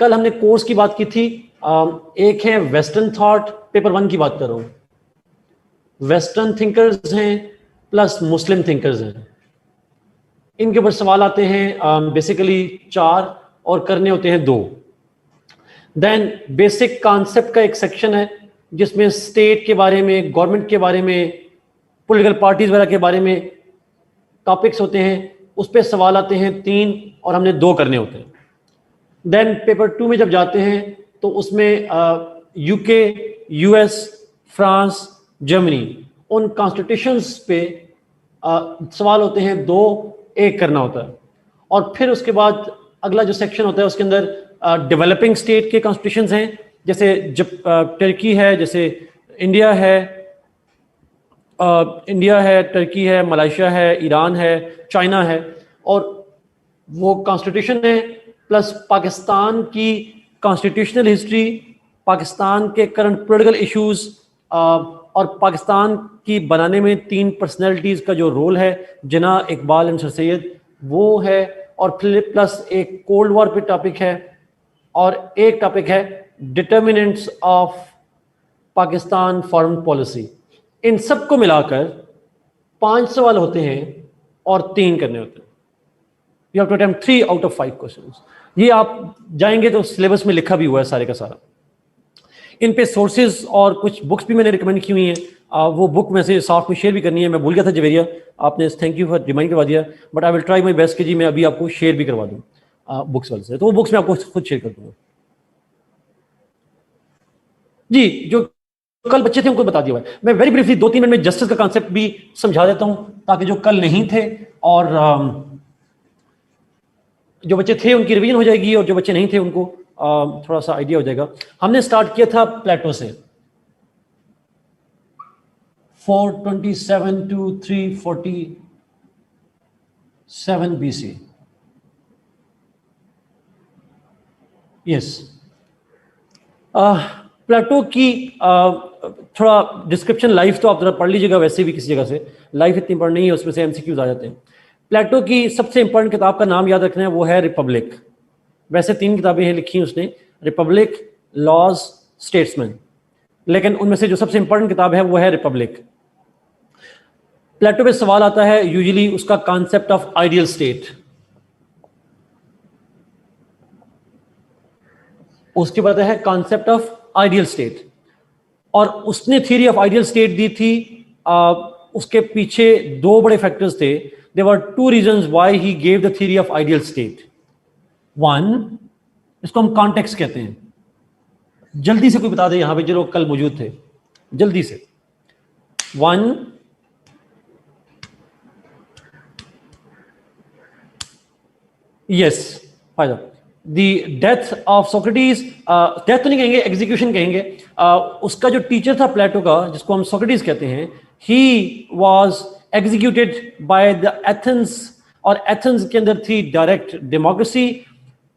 कल हमने कोर्स की बात की थी। एक है वेस्टर्न थॉट, पेपर 1 की बात कर रहा हूँ। वेस्टर्न थिंकर्स हैं प्लस मुस्लिम थिंकर्स हैं। इनके ऊपर सवाल आते हैं बेसिकली 4 और करने होते हैं 2। देन बेसिक कॉन्सेप्ट का एक सेक्शन है जिसमें स्टेट के बारे में, गवर्नमेंट के बारे में, पॉलिटिकल पार्टीज वगैरह के बारे में टॉपिक्स होते हैं। उस पर सवाल आते हैं 3 और हमने 2 करने होते हैं। देन पेपर 2 में जब जाते हैं तो उसमें यूके, यूएस, फ्रांस, जर्मनी, उन कॉन्स्टिट्यूशंस पे सवाल होते हैं 2, 1 करना होता है। और फिर उसके बाद अगला जो सेक्शन होता है उसके अंदर डेवलपिंग स्टेट के कॉन्स्टिट्यूशंस हैं, जैसे जब टर्की है, जैसे इंडिया है, टर्की है, मलेशिया है, ईरान है, चाइना है। और वो कॉन्स्टिट्यूशन है प्लस पाकिस्तान की कॉन्स्टिट्यूशनल हिस्ट्री, पाकिस्तान के करंट पॉलिटिकल इश्यूज, और पाकिस्तान की बनाने में 3 पर्सनैलिटीज का जो रोल है, जिन्ना, इकबाल एंड सर सैयद, वो है। और फिर प्लस एक कोल्ड वॉर पे टॉपिक है और एक टॉपिक है determinants of Pakistan foreign policy. इन सबको मिलाकर 5 सवाल होते हैं और 3 करने होते हैं। You have to attempt 3 out of 5 questions. ये आप जाएंगे तो सिलेबस में लिखा भी हुआ है सारे का सारा। इन पे सोर्सेज और कुछ बुक्स भी मैंने रिकमेंड की हुई हैं। वो बुक में से साथ में शेयर भी करनी है। मैं भूल गया था जवेरिया, आपने थैंक यू फॉर रिमाइंड करवा दिया, but I will try my best कि जी मैं अभी आपको शेयर भी करवा दूँ बुक्स वाले से। तो वो बुक्स मैं आपको खुद शेयर कर दूंगा जी। जो कल बच्चे थे उनको बता दिया हुआ है। मैं वेरी ब्रीफली 2-3 मिनट में जस्टिस का कॉन्सेप्ट भी समझा देता हूं, ताकि जो कल नहीं थे और जो बच्चे थे उनकी रिवीजन हो जाएगी और जो बच्चे नहीं थे उनको थोड़ा सा आइडिया हो जाएगा। हमने स्टार्ट किया था प्लेटो से 427 to 347 BC। यस, प्लेटो की थोड़ा डिस्क्रिप्शन लाइफ तो आप जरा पढ़ लीजिएगा, वैसे भी किसी जगह से लाइफ इतनी पढ़ नहीं है, उसमें से एमसीक्यूज आ जाते हैं। प्लेटो की सबसे इंपॉर्टेंट किताब का नाम याद रखना है, वो है रिपब्लिक। वैसे 3 किताबें हैं लिखी उसने, रिपब्लिक, लॉज, स्टेट्समैन, लेकिन उनमें से जो सबसे इंपॉर्टेंट किताब है वो है रिपब्लिक। प्लेटो पे सवाल आता है यूजुअली उसका कॉन्सेप्ट ऑफ आइडियल स्टेट, उसके बाद है कॉन्सेप्ट ऑफ आइडियल स्टेट। और उसने थ्योरी ऑफ आइडियल स्टेट दी थी। उसके पीछे 2 बड़े फैक्टर्स थे। There were 2 reasons why he gave the theory of ideal state. 1, इसको हम कॉन्टेक्स्ट कहते हैं। जल्दी से कोई बता दे यहां पे जो लोग कल मौजूद थे, जल्दी से। 1, यस, फायदा the death of Socrates. Death तो नहीं कहेंगे, एग्जीक्यूशन कहेंगे। उसका जो टीचर था प्लेटो का, जिसको हम सोक्रेटिस कहते हैं, he was executed by the Athens. और एथेंस के अंदर थी direct democracy.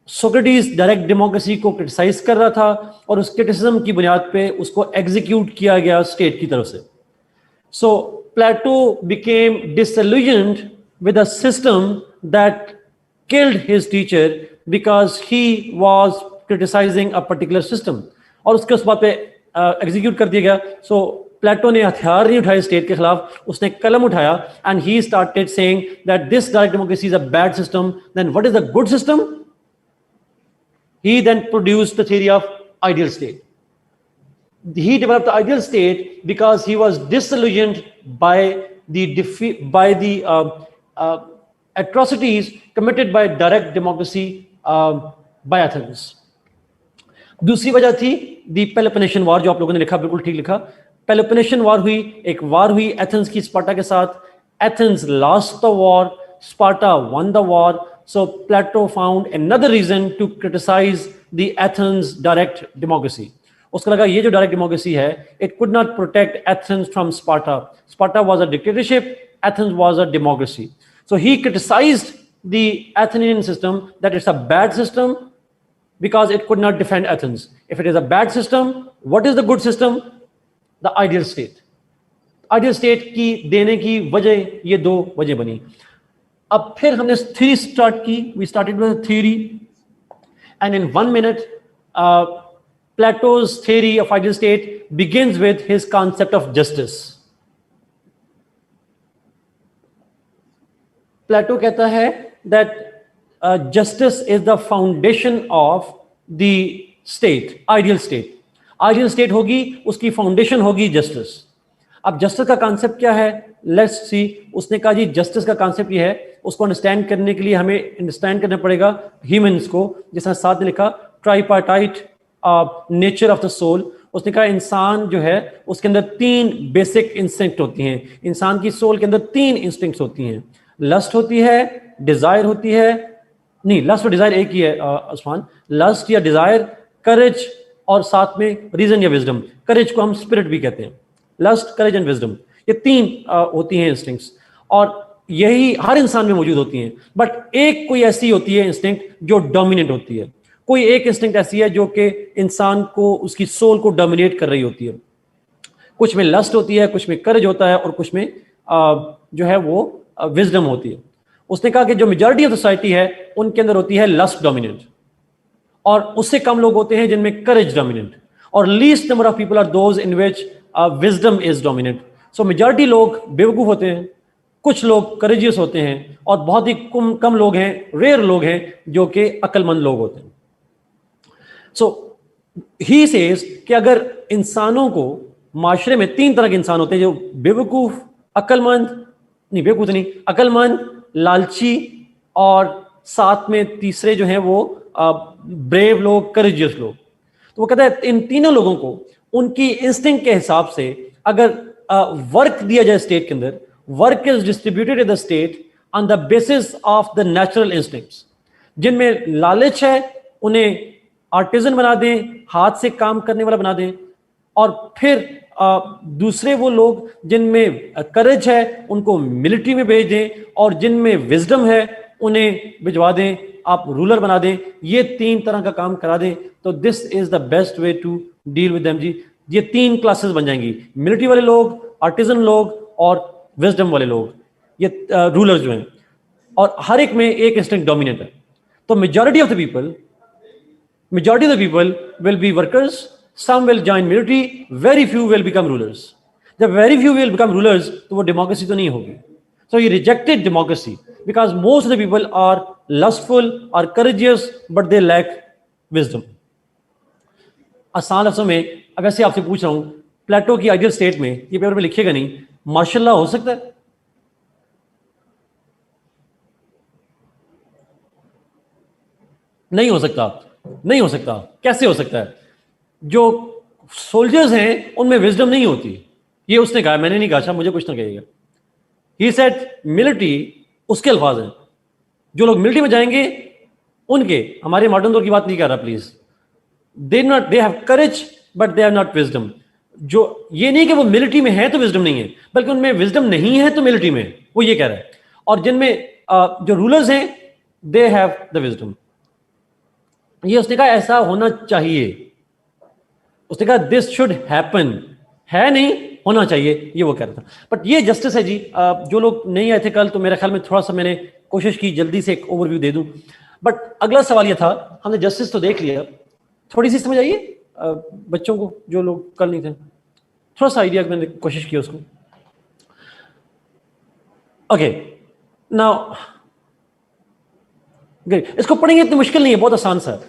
Socrates direct democracy को क्रिटिसाइज कर रहा था और उस क्रिटिसिज्म की बुनियाद पे उसको एग्जीक्यूट किया गया स्टेट की तरफ से। So Plato became disillusioned with a system that killed his teacher because he was criticizing a particular system. और उसके उस बात पे एग्जीक्यूट कर दिया गया। सो प्लेटो ने हथियार नहीं उठाए स्टेट के खिलाफ, उसने कलम उठाया and he started saying that this direct democracy is a bad system. Then what is a good system? He then produced the theory of ideal state. He developed the ideal state because he was disillusioned by the atrocities committed by direct democracy by Athens. दूसरी वजह थी दी Peloponnesian war, जो आप लोगों ने लिखा, बिल्कुल ठीक लिखा। पेलोपोनेशियन वॉर हुई, एक वॉर हुई एथेंस की स्पार्टा के साथ। Athens lost the war, Sparta won the war. So Plato found another reason to criticize the Athens direct democracy. उसको लगा ये जो डायरेक्ट डेमोक्रेसी है, it could not protect Athens from Sparta. Sparta was a dictatorship, Athens was a democracy. So he criticized the Athenian system that it's a bad system because it could not defend Athens. If it is a bad system, what is the good system? The ideal state. Ideal state की देने की वजह ये 2 वजह बनी। अब फिर हमने थ्योरी स्टार्ट की, we started with theory. And in 1 minute, Plato's theory of ideal state begins with his concept of justice. Plato कहता है that justice is the foundation of the state, ideal state. Ideal state होगी, उसकी foundation होगी justice. अब justice का concept क्या है? Let's see. उसने कहा जी justice का concept ये है, उसको understand करने के लिए हमें understand करना पड़ेगा humans को, जिसने साथ में लिखा tripartite nature of the soul. उसने कहा इंसान जो है उसके अंदर 3 बेसिक इंस्टिंक्ट होती हैं. इंसान की सोल के अंदर 3 इंस्टिंक्ट्स होती हैं. लस्ट होती है, डिजायर होती है, नहीं लस्ट और डिजायर एक ही है उस्मान. लस्ट या डिजायर, करेज और साथ में रीजन या विजडम. करेज को हम स्पिरिट भी कहते हैं. लस्ट, करेज एंड विजडम, ये 3 होती हैं इंस्टिंक्ट्स, और यही हर इंसान में मौजूद होती हैं. बट एक कोई ऐसी होती है इंस्टिंक्ट जो डोमिनेट होती है. कोई एक इंस्टिंक्ट ऐसी है जो कि इंसान को, उसकी सोल को डोमिनेट कर रही होती है. कुछ में लस्ट होती है, कुछ में करेज होता है, और कुछ में जो है वो विजडम होती है. उसने कहा कि जो मेजॉरिटी ऑफ सोसाइटी है उनके अंदर होती है लस्ट डोमिनेंट, और उससे कम लोग होते हैं जिनमें करेज डोमिनेंट, और least number of people are those in which wisdom is dominant. So majority लोग बेवकूफ होते हैं, कुछ लोग करेजियस होते हैं, और बहुत ही कम लोग हैं, रेयर लोग हैं जो कि अक्लमंद लोग होते हैं. सो ही सेज कि अगर इंसानों को, माशरे में 3 तरह के इंसान होते हैं, जो बेवकूफ, अक्लमंद, नहीं बेवकूफ नहीं, अक्लमंद, लालची, और साथ में तीसरे जो हैं वो ब्रेव लोग, करेजियस लोग. तो वो कहता है इन तीनों लोगों को उनकी इंस्टिंक्ट के हिसाब से अगर वर्क दिया जाए स्टेट के अंदर, work is distributed in the state on the basis of the natural instincts. जिनमें लालच है उन्हें आर्टिजन बना दें, हाथ से काम करने वाला बना दें, और फिर दूसरे वो लोग जिनमें करेज है उनको मिलिट्री में भेज दें, और जिनमें विजडम है उन्हें भिजवा दें, आप रूलर बना दें. ये 3 तरह का काम करा दें. तो this is the best way to deal with them जी. ये 3 क्लासेस बन जाएंगी, मिलिट्री वाले लोग, आर्टिजन लोग, और विजडम वाले लोग, ये रूलर जो हैं, और हर एक में एक इंस्टिंक्ट डोमिनेट है. तो majority of the people will be workers, some will join military, very few will become rulers. जब very few will become rulers तो वो डेमोक्रेसी तो नहीं होगी. So he rejected democracy because most of the people are lustful, are courageous, but they lack wisdom. आसान लफ्ज़ों में अब ऐसे आपसे पूछ रहा हूं, प्लेटो की आइडियल स्टेट में, ये पेपर में लिखिएगा नहीं, मार्शल लॉ हो सकता है? नहीं हो सकता. नहीं हो सकता. कैसे हो सकता है? जो सोल्जर्स हैं उनमें विजडम नहीं होती. ये उसने कहा, मैंने नहीं कहा, मुझे कुछ ना कहिएगा. ही सेड मिलिट्री, उसके अल्फाज हैं, जो लोग मिलिट्री में जाएंगे उनके, हमारे मॉडर्न दौर की बात नहीं कर रहा please. They have courage but they have not wisdom. जो ये नहीं कि वो मिलिट्री में है तो विजडम नहीं है, बल्कि उनमें विजडम नहीं है तो मिलिट्री में, वो ये कह रहा है. और जिनमें जो रूलर्स हैं दे हैव द विजडम. ये उसने कहा ऐसा होना चाहिए. उसने कहा दिस शुड हैपन, है नहीं, होना चाहिए, ये वो कह रहा था. बट ये जस्टिस है जी. जो लोग नहीं आए थे कल, तो मेरे ख्याल में थोड़ा सा मैंने कोशिश की जल्दी से एक ओवरव्यू दे दूं. बट अगला सवाल ये था, हमने जस्टिस तो देख लिया, थोड़ी सी समझ आइए बच्चों को जो लोग कल नहीं थे, थोड़ा सा आइडिया मैंने कोशिश की उसको. ओके नाउ इसको पढ़ेंगे, इतनी मुश्किल नहीं है, बहुत आसान सा.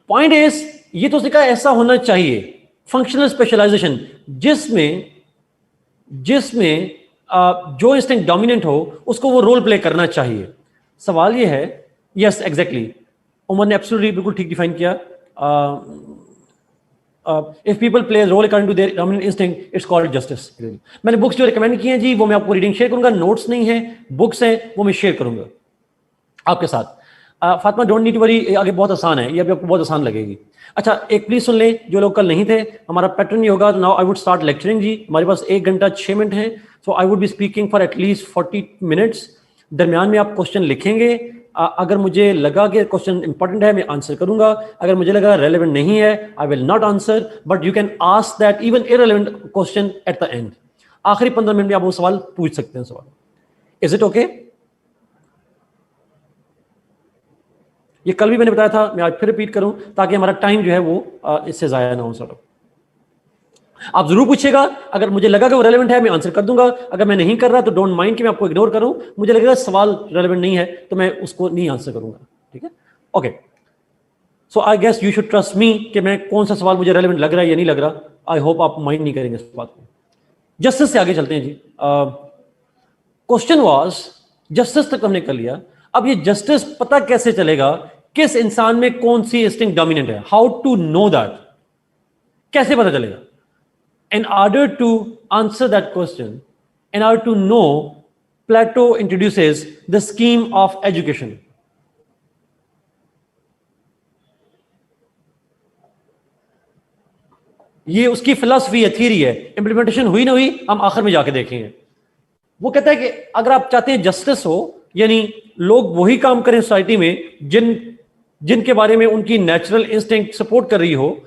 पॉइंट इज, ये तो उसने कहा ऐसा होना चाहिए, फंक्शनल स्पेशलाइजेशन, जिसमें जो इंस्टिंक्ट डोमिनेंट हो उसको वो रोल प्ले करना चाहिए. सवाल ये है, यस एग्जैक्टली, उमर ने एब्सोल्युटली बिल्कुल ठीक डिफाइन किया. If people play role according to their dominant instinct, it's called justice. मैंने बुक्स जो रिकमेंड किए हैं जी, वो मैं आपको रीडिंग शेयर करूंगा. नोट्स नहीं है, बुक्स हैं, वो मैं शेयर करूंगा आपके साथ. Fatima don't need to worry, आगे बहुत आसान है, ये अभी आपको बहुत आसान लगेगी. अच्छा एक प्लीज सुन लें, जो लोग कल नहीं थे, हमारा पैटर्न ये होगा. Now I would start lecturing जी. हमारे पास 1 घंटा 6 मिनट है. So I would be speaking for at least 40 minutes. दरमियान में आप क्वेश्चन लिखेंगे. अगर मुझे लगा कि क्वेश्चन इंपॉर्टेंट है, मैं आंसर करूंगा. अगर मुझे लगा रेलेवेंट नहीं है, आई will not answer, but you can ask that even irrelevant question at the end. आखिरी 15 मिनट में आप वो सवाल पूछ सकते हैं. सवाल, इज इट ओके? ये कल भी मैंने बताया था, मैं आज फिर रिपीट करूं ताकि हमारा टाइम जो है वो इससे ज़ाया ना हो सर। आप जरूर पूछिएगा, अगर मुझे लगा कि वो रेलेवेंट है मैं आंसर कर दूंगा, अगर मैं नहीं कर रहा तो डोंट माइंड कि मैं आपको इग्नोर करूं, मुझे लगेगा सवाल रेलेवेंट नहीं है तो मैं उसको नहीं आंसर करूंगा, ठीक है? Okay, so I guess you should trust me कि मैं कौन सा सवाल मुझे रेलेवेंट लग रहा है या नहीं लग रहा। आई होप आप माइंड नहीं करेंगे इस बात को। जस्टिस से आगे चलते हैं जी। क्वेश्चन वाज, जस्टिस तक हमने कर लिया, अब ये जस्टिस पता कैसे चलेगा किस इंसान में कौन सी इंस्टिंक्ट डोमिनेंट है, हाउ टू नो दैट, कैसे पता चलेगा? In order to answer that question, in order to know, Plato introduces the scheme of education. ये उसकी फिलॉसफी है, थ्योरी है, इंप्लीमेंटेशन हुई ना हुई हम आखिर में जाके देखेंगे। वो कहता है कि अगर आप चाहते हैं जस्टिस हो, यानी लोग वही काम करें सोसाइटी में जिनके बारे में उनकी नेचुरल इंस्टिंक्ट सपोर्ट कर रही हो,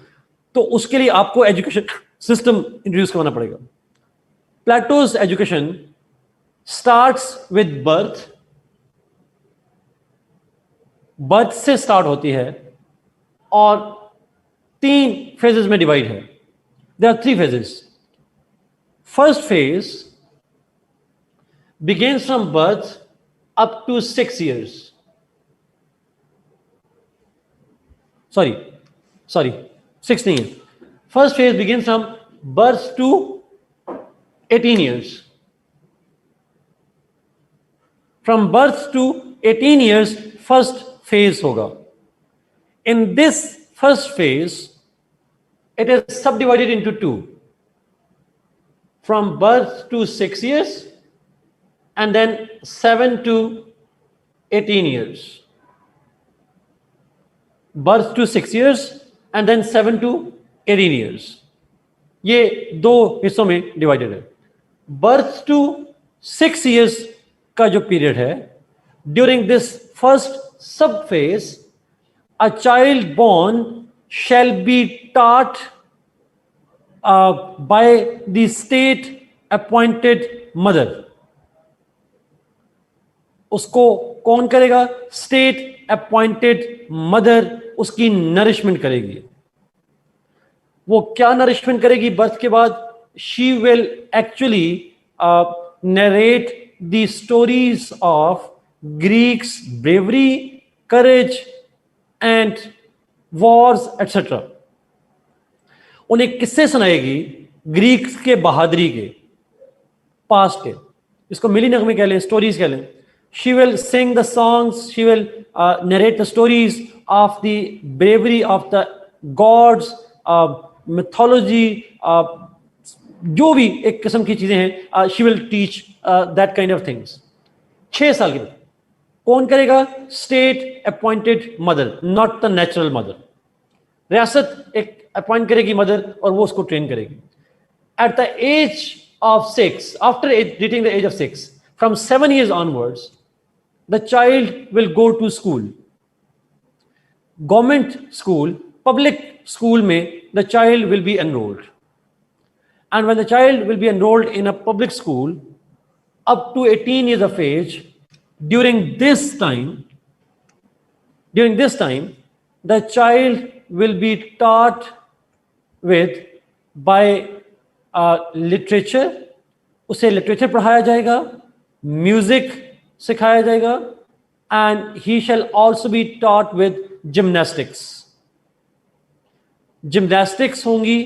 तो उसके लिए आपको एजुकेशन सिस्टम इंट्रोड्यूस करवाना पड़ेगा। Plato's education starts with birth, birth से स्टार्ट होती है और 3 फेजेस में डिवाइड है। There are 3 phases. First phase begins from birth up to 6 years. Sorry, 6 नहीं है। First phase begins from birth to 18 years. From birth to 18 years, first phase होगा। In this first phase, it is subdivided into 2. From birth to 6 years, and then 7 to 18 years. Birth to 6 years and then 7 to 18 years. ये 2 हिस्सों में divided है। Birth to 6 years का जो period है, during this first सब phase a child born shall be taught by the state appointed mother. उसको कौन करेगा? स्टेट अपॉइंटेड मदर उसकी नरिशमेंट करेगी। वो क्या नरिशमेंट करेगी बर्थ के बाद? She will actually narrate the stories of Greeks bravery, courage and Wars etcetera. उन्हें किस्से सुनाएगी ग्रीक्स के बहादुरी के, पास्ट के, इसको मिली नगमे कह लें, स्टोरीज कह लें। She will sing the songs, she will narrate the stories of the bravery of the gods, mythology, जो भी एक किस्म की चीजें हैं, she will teach that kind of things. 6 साल की बाद कौन करेगा? State appointed mother, not the natural mother. रियासत एक अपॉइंट करेगी मदर और वो उसको ट्रेन करेगी। At the age of 6, after reaching the age of 6, from 7 years onwards, the child will go to school. Government school, public school में the child will be enrolled. And when the child will be enrolled in a public school up to 18 years of age, during this time, the child will be taught with by literature. उसे literature पढ़ाया जाएगा, music सिखाया जाएगा, and he shall also be taught with gymnastics. Gymnastics होंगी,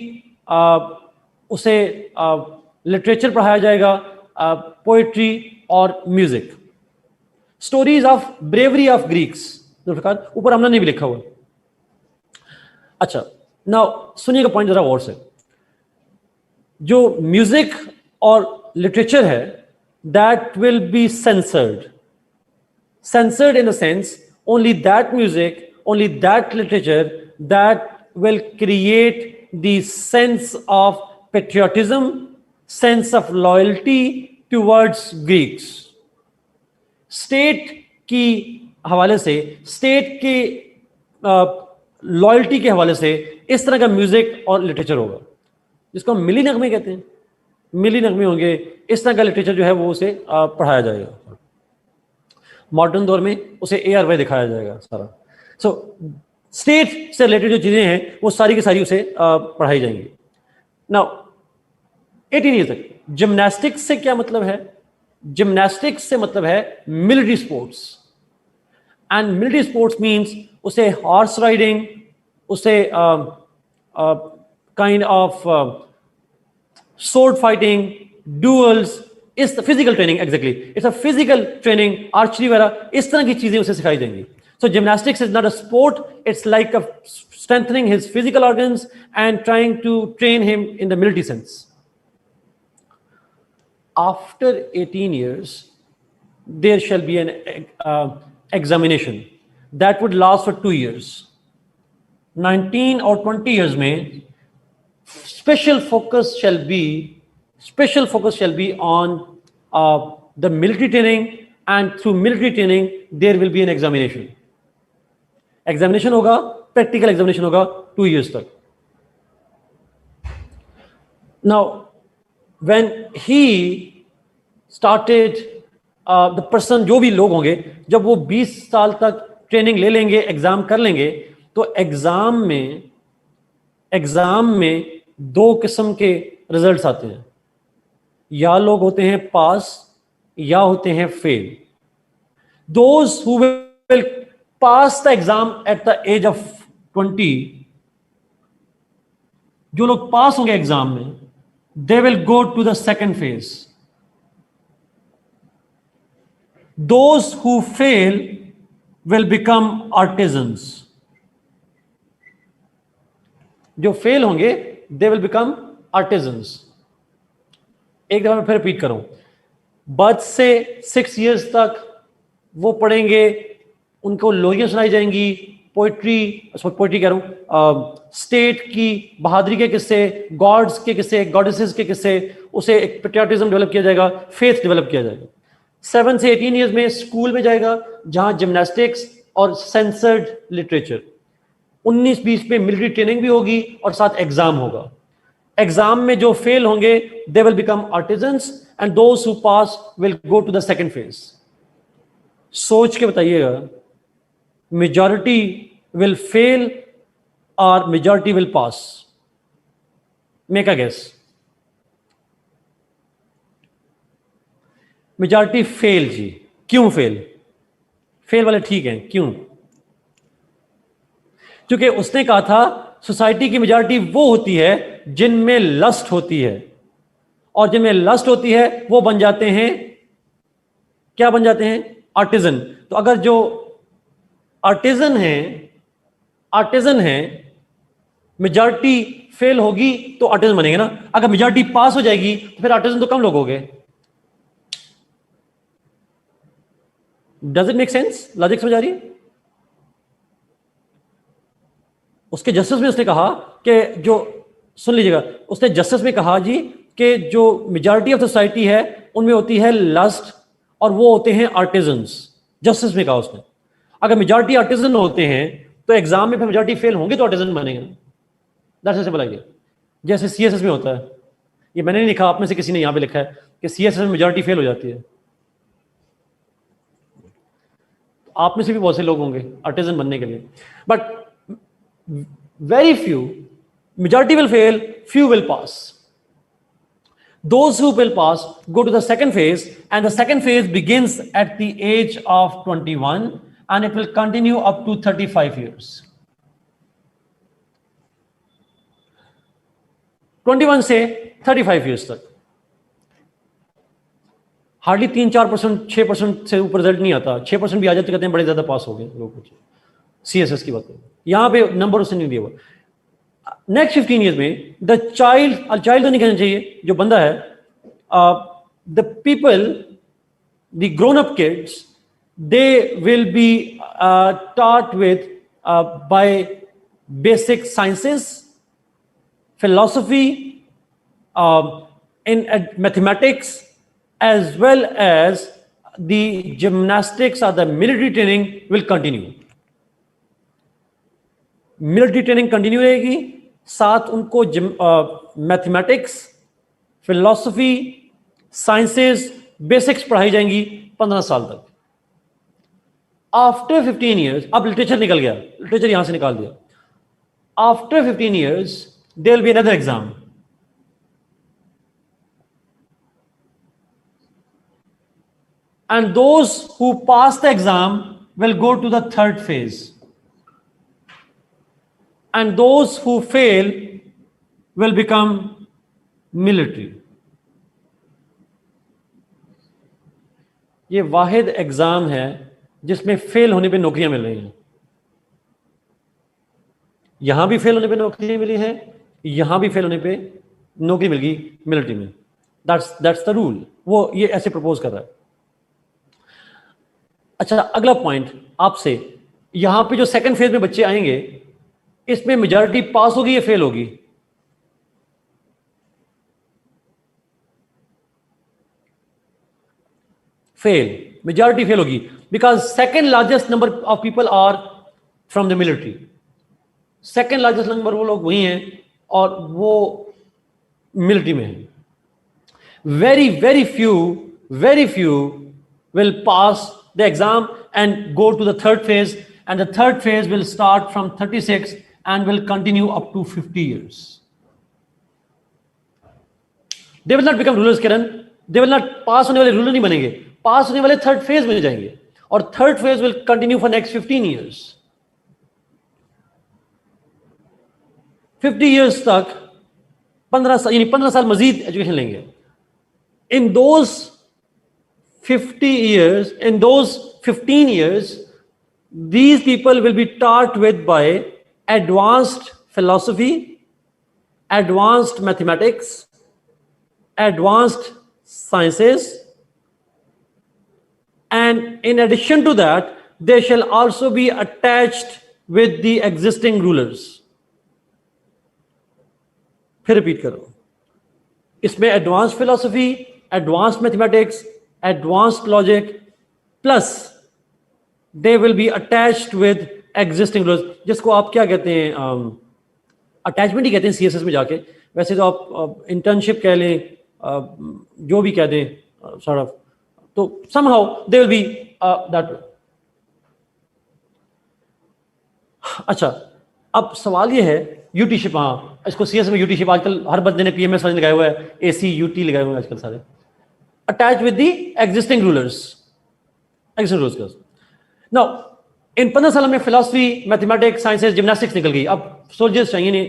उसे literature पढ़ाया जाएगा, poetry और music. Stories of bravery of Greeks, ऊपर हमने नहीं भी लिखा हुआ। अच्छा, नाउ सुनिएगा पॉइंट जरा और से। जो म्यूजिक और लिटरेचर है, that will be censored. Censored in the sense, only that music, only that literature that will create the sense of patriotism, sense of loyalty towards Greeks. State की हवाले से, स्टेट की लॉयल्टी के हवाले से इस तरह का म्यूजिक और लिटरेचर होगा, जिसको हम मिली नगमे कहते हैं। मिली नगमे होंगे, इस तरह का लिटरेचर जो है वो उसे पढ़ाया जाएगा। मॉडर्न दौर में उसे AR वाई दिखाया जाएगा सारा। सो स्टेट से रिलेटेड जो चीजें हैं वो सारी की सारी उसे पढ़ाई जाएंगी। नाउ 18 ईयर तक जिम्नास्टिक्स से क्या मतलब है? जिम्नास्टिक्स से मतलब है military sports, and military sports means उसे हॉर्स राइडिंग, उसे kind of sword fighting, duels, इस physical training, exactly it's a physical training, archery वगैरह इस तरह की चीजें उसे सिखाई जाएंगी। So gymnastics is not a sport, it's like a strengthening his physical organs and trying to train him in the military sense. After 18 years, there shall be an examination that would last for 2 years. 19 or 20 years में special focus shall be on the military training, and through military training there will be an examination होगा, practical examination होगा 2 years तक। Now when he started the person, जो भी लोग होंगे जब वो 20 साल तक ट्रेनिंग ले लेंगे, एग्जाम कर लेंगे, तो एग्जाम में 2 किस्म के रिजल्ट्स आते हैं, या लोग होते हैं पास या होते हैं fail. Those who will pass the exam at the age of 20, जो लोग पास होंगे एग्जाम में, they will go to the second phase. Those who fail will become artisans. जो फेल होंगे they will become artisans. एक दफा मैं फिर रिपीट करूं, बर्थ से 6 इयर्स तक वो पढ़ेंगे, उनको लोरियां सुनाई जाएंगी, पोइट्री कह रहा हूं, स्टेट की बहादुरी के किस्से, गॉड्स के किस्से, गॉडेसेस के किस्से, उसे एक पेट्रियाटिज्म डेवलप किया जाएगा, फेथ डेवलप किया जाएगा। 7 से 18 इयर्स में स्कूल में जाएगा, जहां जिम्नास्टिक्स और सेंसर्ड लिटरेचर, 19-20 में मिलिट्री ट्रेनिंग भी होगी और साथ एग्जाम होगा। एग्जाम में जो फेल होंगे they will become artisans, and those who pass will go to the second phase. सोच के बताइएगा, मेजॉरिटी विल फेल और majority will pass? Make a guess. Majority fail जी। क्यों फेल? फेल वाले ठीक हैं, क्यों? क्योंकि उसने कहा था सोसाइटी की मेजॉरिटी वो होती है जिनमें लस्ट होती है, और जिनमें लस्ट होती है वो बन जाते हैं, क्या बन जाते हैं? आर्टिजन। तो अगर जो आर्टिजन है मेजॉरिटी फेल होगी तो आर्टिजन बनेंगे ना। अगर मेजॉरिटी पास हो जाएगी तो फिर आर्टिजन तो कम लोग हो गए। Does it make sense? Logic समझ आ रही है? उसके जस्टिस में उसने कहा कि जो, सुन लीजिएगा, उसने जस्टिस में कहा जी कि जो मेजॉरिटी ऑफ सोसाइटी है उनमें होती है लस्ट और वो होते हैं आर्टिजन्स। जस्टिस में कहा उसने, अगर मेजॉरिटी आर्टिजन होते हैं तो एग्जाम में फिर मेजॉरिटी फेल होंगे तो आर्टिजन बनेंगे। That's simple idea. जैसे सीएसएस में होता है, ये मैंने नहीं लिखा, आप में से किसी ने यहां पे लिखा है कि सीएसएस में मेजॉरिटी फेल हो जाती है। आप में से भी बहुत से लोग होंगे आर्टिजन बनने के लिए, but very few, majority will fail, few will pass. Those who will pass go to the second phase, and the second phase begins at the age of 21 and it will continue up to 35 years. 21 से 35 years तक hardly 3-4%, 6% से ऊपर result नहीं आता। 6% भी आ जाते तो कहते हैं बड़े ज्यादा पास हो गए लोग। सीएसएस की बात करें, यहां पे नंबर उसने नहीं दिया हुआ। नेक्स्ट 15 ईयर्स में द चाइल्ड तो नहीं कहना चाहिए, जो बंदा है, the people, the grown up kids, they will B taught with by basic sciences, philosophy, in mathematics, as well as the gymnastics or the military training will continue. Military training continue रहेगी, साथ उनको mathematics, philosophy, sciences, basics पढ़ाई जाएंगी 15 साल तक। After 15 years, अब literature निकल गया, लिटरेचर यहां से निकाल दिया. After 15 years, there will be another exam. And those who pass the exam will go to the third phase. And those who fail will become military. ये वाहिद एग्जाम है जिसमें फेल होने पे नौकरियां मिल रही हैं. यहां भी फेल होने पे नौकरी मिली है, यहां भी फेल होने पे नौकरी मिल गई मिलिट्री में. That's the rule. वो ये ऐसे प्रपोज कर रहा है. अच्छा, अगला पॉइंट आपसे, यहां पे जो सेकंड फेज में बच्चे आएंगे, इसमें मेजॉरिटी पास होगी या फेल होगी? फेल. मेजॉरिटी फेल होगी because second largest number of people are from the military. Second largest number वो लोग वही हैं और वो मिलिट्री में हैं. Very few will pass the exam and go to the third phase, and the third phase will start from 36 and will continue up to 50 years. They will not become rulers, Kiran. They will not pass होने वाले ruler नहीं बनेंगे, पास होने वाले third phase में जाएंगे और third phase will continue for next 15 years. 50 years तक 15 साल, यानी 15 साल मजीद एजुकेशन लेंगे. In those 50 years, in those 15 years, these people will be taught with by advanced philosophy, advanced mathematics, advanced sciences, and in addition to that, they shall also be attached with the existing rulers. फिर repeat करो. इसमें advanced philosophy, advanced mathematics, advanced logic, plus they will be attached with existing rules, जिसको आप क्या कहते हैं, attachment ही कहते हैं सीएसएस में जाके. वैसे तो आप इंटर्नशिप कह लें, जो भी कह दें sort of, तो somehow they will be that way. अच्छा, अब सवाल ये है यूटीशिप. हाँ, इसको सीएस में यूटीशिप आजकल हर बंदे ने पीएमएस वाले लगाया हुआ है, एसी यूटी लगाए हुए हैं आजकल सारे. Attached with the existing rulers. Now, in 15 साल में philosophy, mathematics, sciences, gymnastics निकल गई. अब soldiers चाहिए नहीं.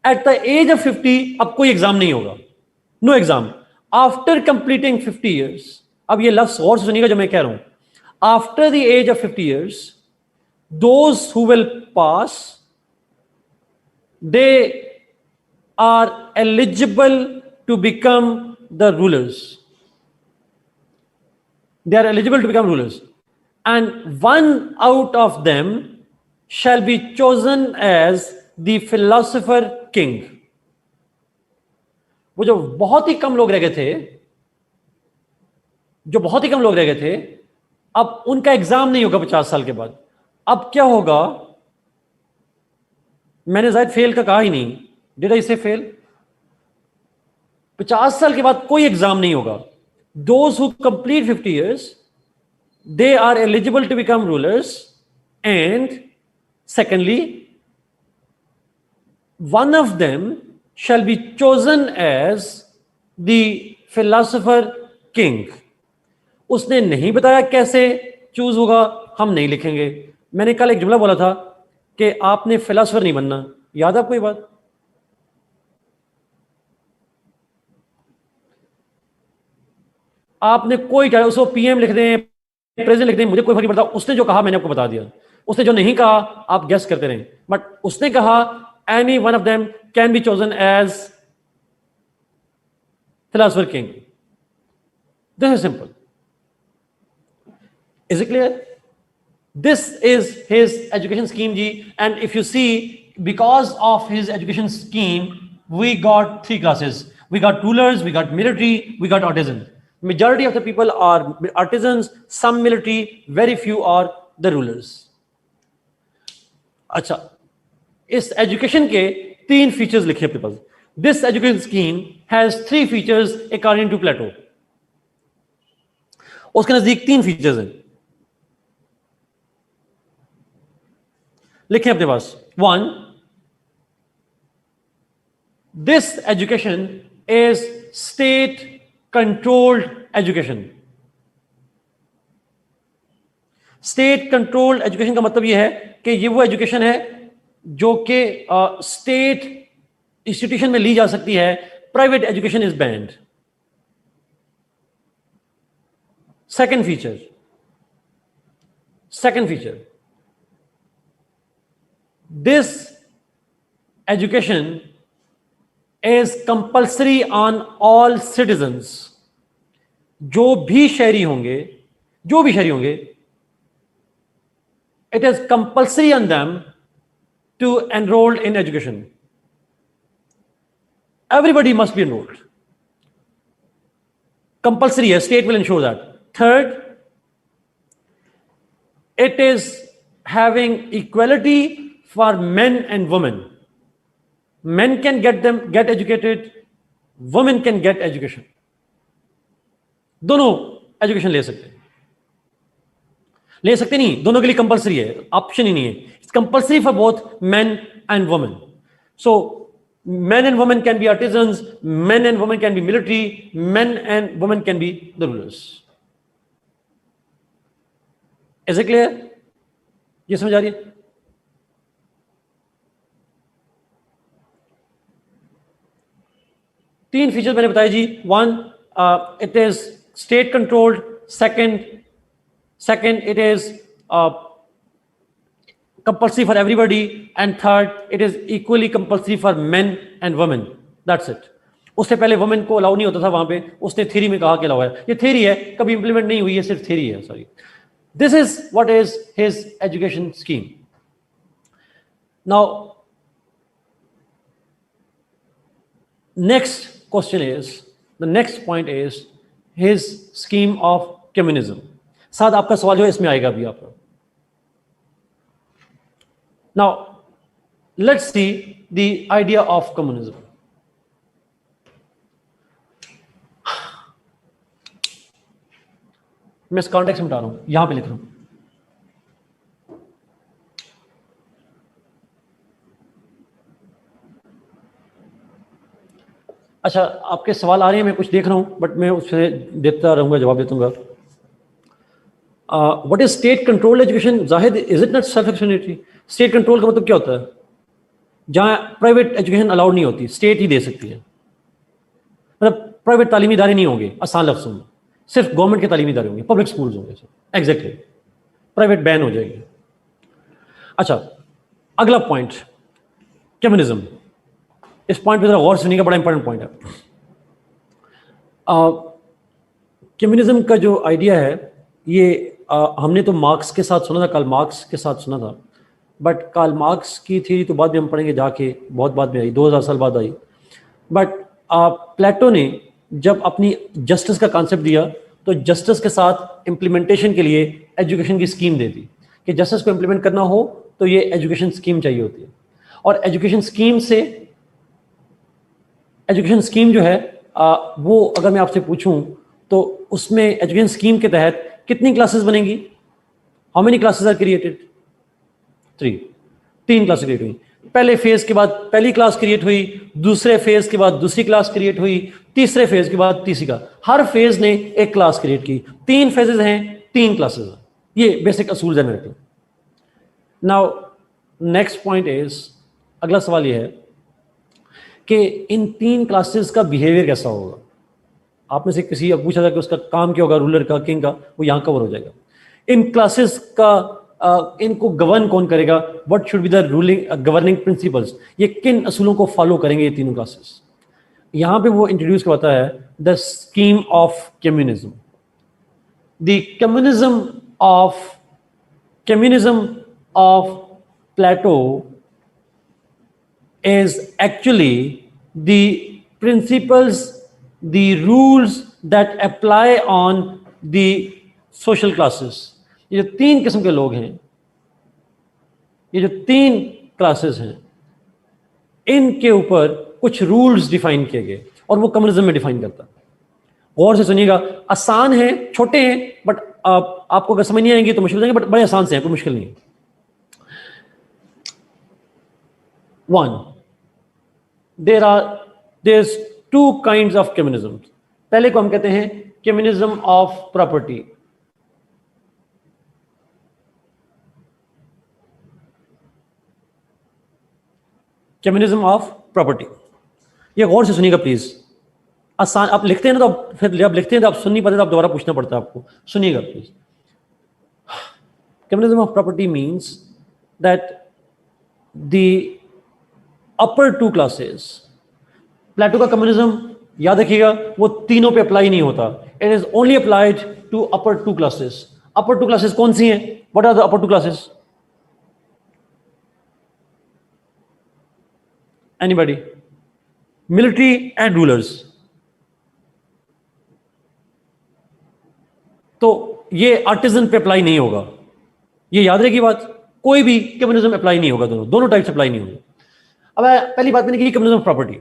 At the age of 50, अब कोई एग्जाम नहीं होगा. No exam. After completing 50 years, अब ये लफ्ज गौर से सुनिएगा जो मैं कह रहा हूं. After the age of 50 years, those who will pass, they are eligible to become the rulers. They are eligible to become rulers, and one out of them shall be chosen as the philosopher king. वो जो बहुत ही कम लोग रह गए थे, अब उनका exam नहीं होगा 50 साल के बाद. अब क्या होगा? मैंने शायद फेल का कहा ही नहीं. डिड आई से फेल? 50 साल के बाद कोई एग्जाम नहीं होगा. Those who complete 50 years, they are eligible to become rulers, and secondly, one of them shall be chosen as the philosopher king. उसने नहीं बताया कैसे चूज होगा, हम नहीं लिखेंगे. मैंने कल एक जुमला बोला था कि आपने फिलोसोफर नहीं बनना. याद आपको ये बात? आपने कोई क्या उसको पीएम लिख दें, प्रेसिडेंट लिख दें, मुझे कोई फर्क नहीं पड़ता. उसने जो कहा मैंने आपको बता दिया. उसने जो नहीं कहा आप गेस करते रहें. बट उसने कहा any one of them can be chosen as philosopher king. This is simple. Is it clear? This is his education scheme जी. And if you see, because of his education scheme we got 3 classes. We got rulers, we got military, we got artisans. Majority of the people are artisans, some military, very few are the rulers. अच्छा, इस education के 3 features लिखे अपने पास. This education scheme has 3 features according to Plato. उसके नजदीक 3 features हैं. लिखें अपने पास। 1, this education is state controlled education. State controlled education का मतलब यह है कि ये वो एजुकेशन है जो कि स्टेट इंस्टीट्यूशन में ली जा सकती है, private education is band. Second feature, this education is compulsory on all citizens. जो भी शहरी होंगे, it is compulsory on them to enroll in education. Everybody must be enrolled. Compulsory, state will ensure that. Third, it is having equality for men and women. Men can get educated, women can get education. दोनों education ले सकते नहीं, दोनों के लिए compulsory है, option ही नहीं है। It's compulsory for both men and women. So men and women can be artisans, men and women can be military, men and women can be the rulers. Is it clear? ये समझ आ रही है? तीन feature मैंने बताया जी। 1, it is state controlled. Second, it is compulsory for everybody, and third, it is equally compulsory for men and women. That's it. उससे पहले women को अलाउ नहीं होता था वहां पे, उसने थ्योरी में कहा कि अलाउ है। ये थ्योरी है, कभी इंप्लीमेंट नहीं हुई है, सिर्फ थ्योरी है। Sorry, this is what is his education scheme. Now next question is, the next point is his scheme of communism. साथ आपका सवाल जो है इसमें आएगा अभी आपका। Now, let's see the idea of communism. मैं इस कॉन्टेक्स्ट में बता रहा हूं, यहां पे लिख रहा हूं। अच्छा, आपके सवाल आ रहे हैं, मैं कुछ देख रहा हूं, बट मैं उससे देता रहूंगा, जवाब देता रहूंगा। What is state controlled education? Zahid, is it not self explanatory? State control का मतलब क्या होता है? जहां प्राइवेट एजुकेशन अलाउड नहीं होती, स्टेट ही दे सकती है। मतलब प्राइवेट तालीमी इदारे नहीं होंगे, आसान लफ्ज़ों में, सिर्फ गवर्नमेंट के तालीमी इदारे होंगे, पब्लिक स्कूल्स होंगे। एग्जैक्टली, प्राइवेट बैन हो जाएगी। अच्छा, अगला पॉइंट, कम्युनिज्म। इस पॉइंट पे जरा गौर सुनिएगा, बड़ा इंपॉर्टेंट पॉइंट है। कम्युनिज्म का जो आइडिया है, ये हमने तो मार्क्स के साथ सुना था, कार्ल मार्क्स के साथ सुना था, बट कार्ल मार्क्स की थ्योरी तो बाद में हम पढ़ेंगे जाके, बहुत बाद में आई, 2000 साल बाद आई। बट प्लेटो ने जब अपनी जस्टिस का कॉन्सेप्ट दिया, तो जस्टिस के साथ इम्प्लीमेंटेशन के लिए एजुकेशन की स्कीम दे दी कि जस्टिस को इम्प्लीमेंट करना हो तो ये एजुकेशन स्कीम चाहिए होती है। और एजुकेशन स्कीम जो है वो अगर मैं आपसे पूछूं तो उसमें एजुकेशन स्कीम के तहत कितनी क्लासेस बनेंगी? How many classes are created? 3 classes create हुई। पहले फेज के बाद पहली क्लास क्रिएट हुई, दूसरे फेज के बाद दूसरी क्लास क्रिएट हुई, तीसरे फेज के बाद तीसरी क्लास। हर फेज ने एक क्लास क्रिएट की। 3 फेजेस हैं, 3 क्लासेस हैं। ये बेसिक असूल है मेरे को। नाउ नेक्स्ट पॉइंट इज, अगला सवाल ये है कि इन 3 क्लासेस का बिहेवियर कैसा होगा? आप में से किसी अब पूछा था कि उसका काम क्या होगा, रूलर का, किंग का, वो यहां कवर हो जाएगा। इन क्लासेस का इनको गवर्न कौन करेगा? What should be the ruling governing principles? ये किन असूलों को फॉलो करेंगे ये तीनों क्लासेस? यहां पे वो इंट्रोड्यूस करवाता है the scheme of communism. The communism of Plato is actually the principles, the rules that apply on the social classes. ये जो 3 किस्म के लोग हैं, ये जो 3 क्लासेस हैं, इनके ऊपर कुछ रूल्स डिफाइन किए गए और वो कम्युनिज्म में डिफाइन करता है। गौर से सुनिएगा, आसान है, छोटे हैं, बट आपको अगर समझ नहीं आएंगे तो मुश्किल हो जाएंगे, बट बड़े आसान से हैं, कोई मुश्किल नहीं है। One, there's two kinds of communism. पहले को हम कहते हैं communism of property. Communism of property. ये गौर से सुनिएगा प्लीज. आसान आप लिखते हैं ना, तो फिर जब लिखते हैं तो आप सुन नहीं पाते, तो आप दोबारा पूछना पड़ता है आपको. सुनिएगा please. Communism of property means that the upper two classes, प्लेटो का कम्युनिज्म याद रखिएगा वो तीनों पे अप्लाई नहीं होता. It is only applied to upper two classes. Upper two classes कौन सी हैं? What are the upper two classes? Anybody? Military and rulers. तो ये आर्टिजन पे अप्लाई नहीं होगा. ये याद रखिए बात. कोई भी कम्युनिज्म अप्लाई नहीं होगा. दोनों टाइप से अप्लाई नहीं होगा. अब पहली बात मैंने की communism of property.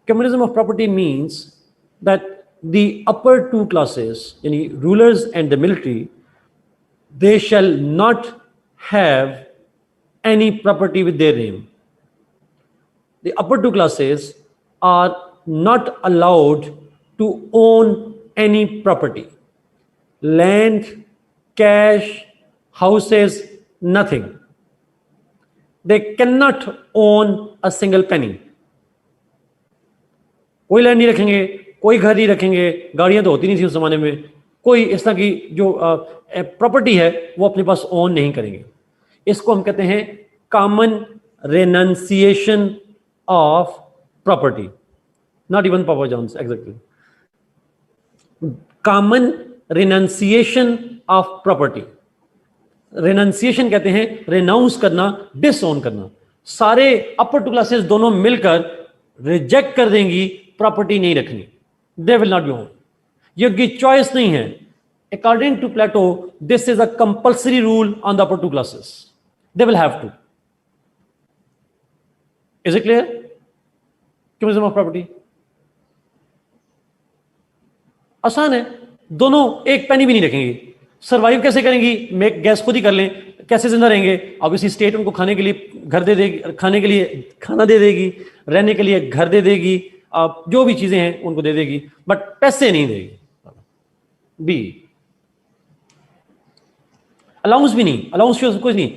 Communism of property means that the upper two classes, yani rulers and the military, they shall not have any property with their name. The upper two classes are not allowed to own any property. Land, cash, houses, nothing. They cannot own a single penny. कोई land नहीं रखेंगे, कोई घर नहीं रखेंगे. गाड़ियां तो होती नहीं थी उस जमाने में. कोई इस तरह की जो प्रॉपर्टी है वो अपने पास ओन नहीं करेंगे. इसको हम कहते हैं common renunciation of property. Not even papa John's, exactly. Common renunciation of property. Renunciation कहते हैं रेनाउंस करना, डिसओन करना. सारे अपर टू क्लासेस दोनों मिलकर रिजेक्ट कर देंगी, प्रॉपर्टी नहीं रखनी. They will not be own. ये उनकी चॉइस नहीं है. According to Plato this is a compulsory rule on the upper two classes. They will have to. Is it clear? Communism of property आसान है. दोनों एक पेनी भी नहीं रखेंगे. सर्वाइव कैसे करेंगी? मेक गैस खुद ही कर लें. कैसे जिंदा रहेंगे? ऑब्वियसली स्टेट उनको खाने के लिए घर दे देगी, खाने के लिए खाना दे देगी, रहने के लिए घर दे देगी, जो भी चीजें हैं उनको दे देगी, बट पैसे नहीं देगी. बी अलाउंस भी नहीं. अलाउंस कुछ नहीं,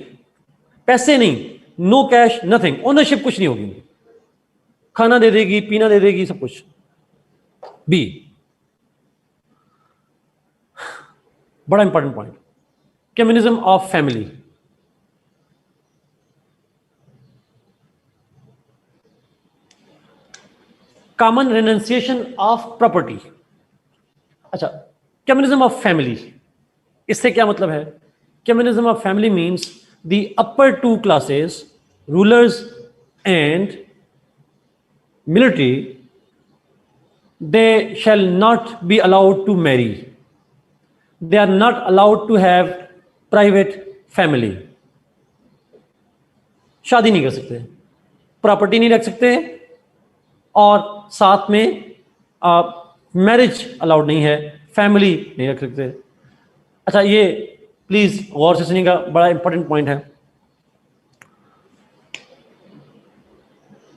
पैसे नहीं, नो कैश, नथिंग. ओनरशिप कुछ नहीं होगी. खाना दे देगी, पीना दे देगी, सब कुछ. बी बड़ा important point, communism of family. Common renunciation of property. अच्छा, कम्युनिज्म ऑफ फैमिली, इससे क्या मतलब है? Communism of family means the upper two classes, rulers and military, they shall not be allowed to marry. They are not allowed to have private family. शादी नहीं कर सकते, property नहीं रख सकते, और साथ में मैरिज अलाउड नहीं है, फैमिली नहीं रख सकते. अच्छा, ये प्लीज गौर से सुनिएगा, बड़ा इंपॉर्टेंट पॉइंट है.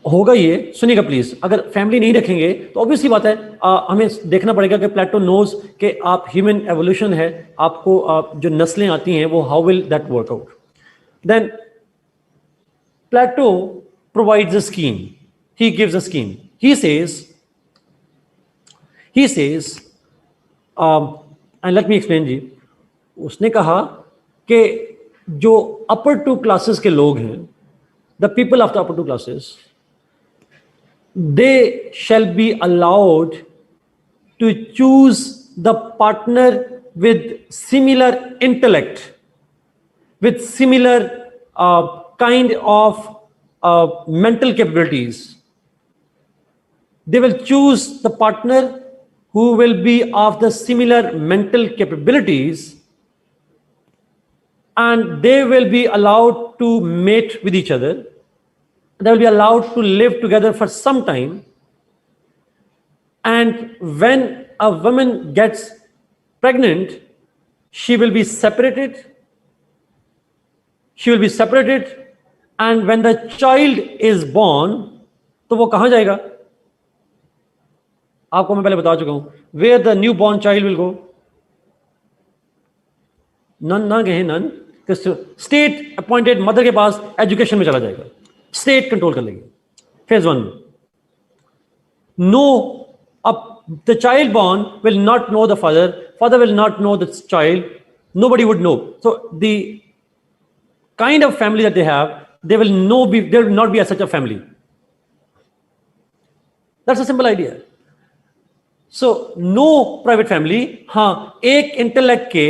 होगा ये, सुनिएगा प्लीज. अगर फैमिली नहीं रखेंगे तो ऑब्वियसली बात है हमें देखना पड़ेगा कि प्लेटो नोज कि आप ह्यूमन एवोल्यूशन है, आपको जो नस्लें आती हैं वो how will that work out. Then Plato provides a scheme. He gives a scheme. He says and let me explain जी. उसने कहा कि जो अपर टू क्लासेस के लोग हैं, the people of the upper two classes, they shall be allowed to choose the partner with similar intellect, with similar kind of mental capabilities. They will choose the partner who will be of the similar mental capabilities, and they will be allowed to mate with each other. They will be allowed to live together for some time, and when a woman gets pregnant, she will be separated. She will be separated, and when the child is born, तो वो कहां जाएगा? आपको मैं पहले बता चुका हूं, where the new born child will go, नन ना गए नन, स्टेट अपॉइंटेड मदर के पास एजुकेशन में चला जाएगा, स्टेट कंट्रोल कर लेगी फेज 1 में। नो, अब the child born will not know the father, father will not know the child, nobody would know. So the kind of family that they have, they will not be as such a family. That's a simple idea. So no private family. हाँ, एक intellect के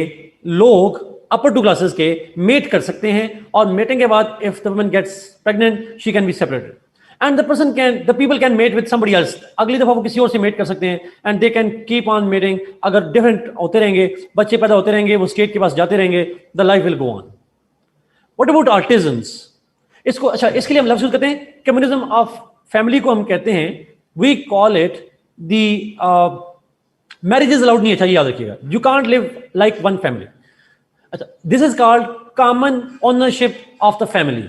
लोग अपर 2 classes के met कर सकते हैं, और mating के बाद if the woman gets pregnant, she can be separated. And the people can mate with somebody else. अगली दफा वो किसी और से मेट कर सकते हैं, and they can keep on mating. अगर डिफरेंट होते रहेंगे, बच्चे पैदा होते रहेंगे, वो स्टेट के पास जाते रहेंगे, the life will go on. What about artisans? इसको, अच्छा, इसके लिए हम लफ्ज़ यूज़ करते हैं कम्युनिज्म ऑफ फैमिली को हम कहते हैं, we call it the marriages allowed नहीं, अच्छा ये याद रखिएगा, you can't live like one family. अच्छा, this is called common ownership of the family.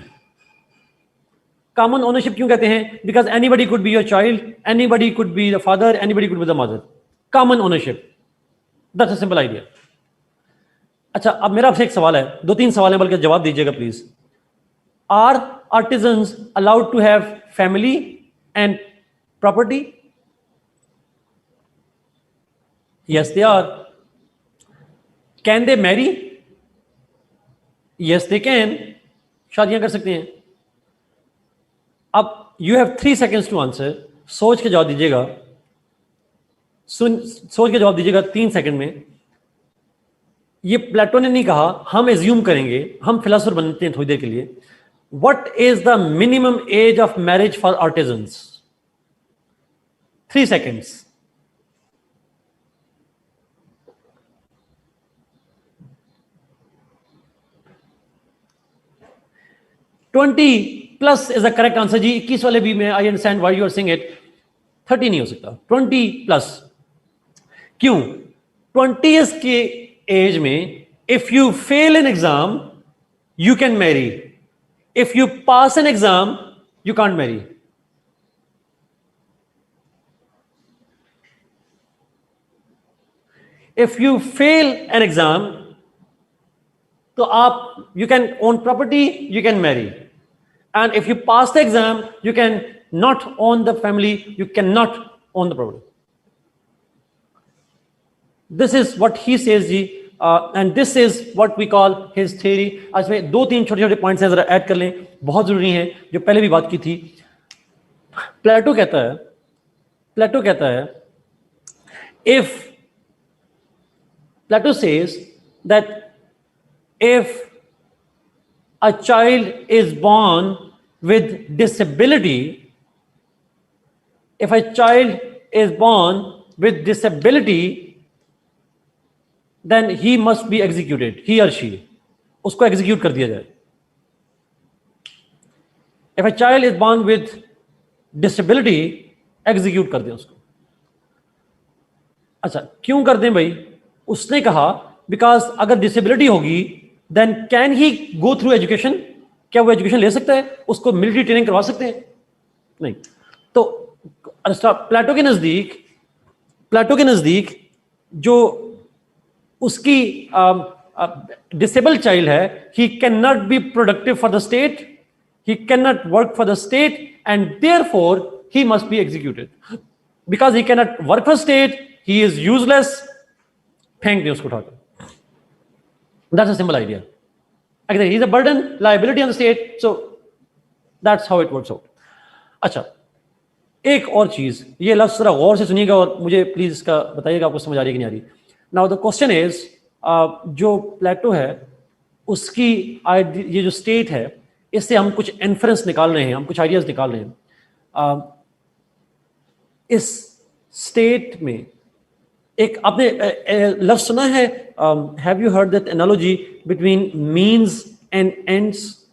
Common ownership क्यों कहते हैं? Because anybody could be your child, anybody could be the father, anybody could be the mother. Common ownership, that's a simple idea. अच्छा, अब मेरा आपसे एक सवाल है, 2-3 सवाल है, बल्कि जवाब दीजिएगा please. Are artisans allowed to have family and property? Yes they are. Can they marry? Yes they can. शादियां कर सकते हैं. अब you have 3 seconds to answer. सोच के जवाब दीजिएगा, सोच के जवाब दीजिएगा 3 सेकंड में. ये प्लेटो ने नहीं कहा, हम एज्यूम करेंगे, हम फिलोसोफर बनते हैं थोड़ी देर के लिए. What is the minimum age of marriage for artisans? 3 seconds. +20 is the correct answer जी. 21 वाले भी मैं, I understand why you are saying it. 30 नहीं हो सकता, 20+. क्यों? 20 के एज में if you fail an exam you can marry, if you pass an exam you can't marry. If you fail an exam तो आप, you can own property, you can marry. And if you pass the exam, you can not own the family, you cannot own the property. This is what he says जी, and this is what we call his theory. आज में 2-3 छोटे-छोटे points हैं, जरा add कर लें, बहुत जरूरी हैं, जो पहले भी बात की थी. प्लेटो कहता है if Plato says that if a child is born with disability, if a child is born with disability, then he must be executed, he or she. उसको execute कर दिया जाए. If a child is born with disability, execute कर दें उसको. अच्छा, क्यों कर दें भाई? उसने कहा बिकॉज अगर डिसेबिलिटी होगी then can he go through education? क्या वो एजुकेशन ले सकता है? उसको मिलिट्री ट्रेनिंग करवा सकते हैं? नहीं. तो प्लेटो के नजदीक जो उसकी डिसेबल चाइल्ड है, he can not be productive for the state, he can not work for the state, and therefore he must be executed. Because he can not work for state, he is useless. फेंक दें उसको उठाकर. That's a simple idea. Again, he's a burden, liability on the state, so that's how it works out. अच्छा, एक और चीज, ये लफ्ज जरा गौर से सुनिएगा और मुझे प्लीज इसका बताइएगा आपको समझ आ रही है कि नहीं आ रही. नाउ द क्वेश्चन इज, जो प्लेटो है उसकी ये जो स्टेट है, इससे हम कुछ इन्फरेंस निकाल रहे हैं, हम कुछ आइडियाज निकाल रहे हैं. इस स्टेट में एक आपने लफ्ज सुना है, have you heard that analogy between means and ends?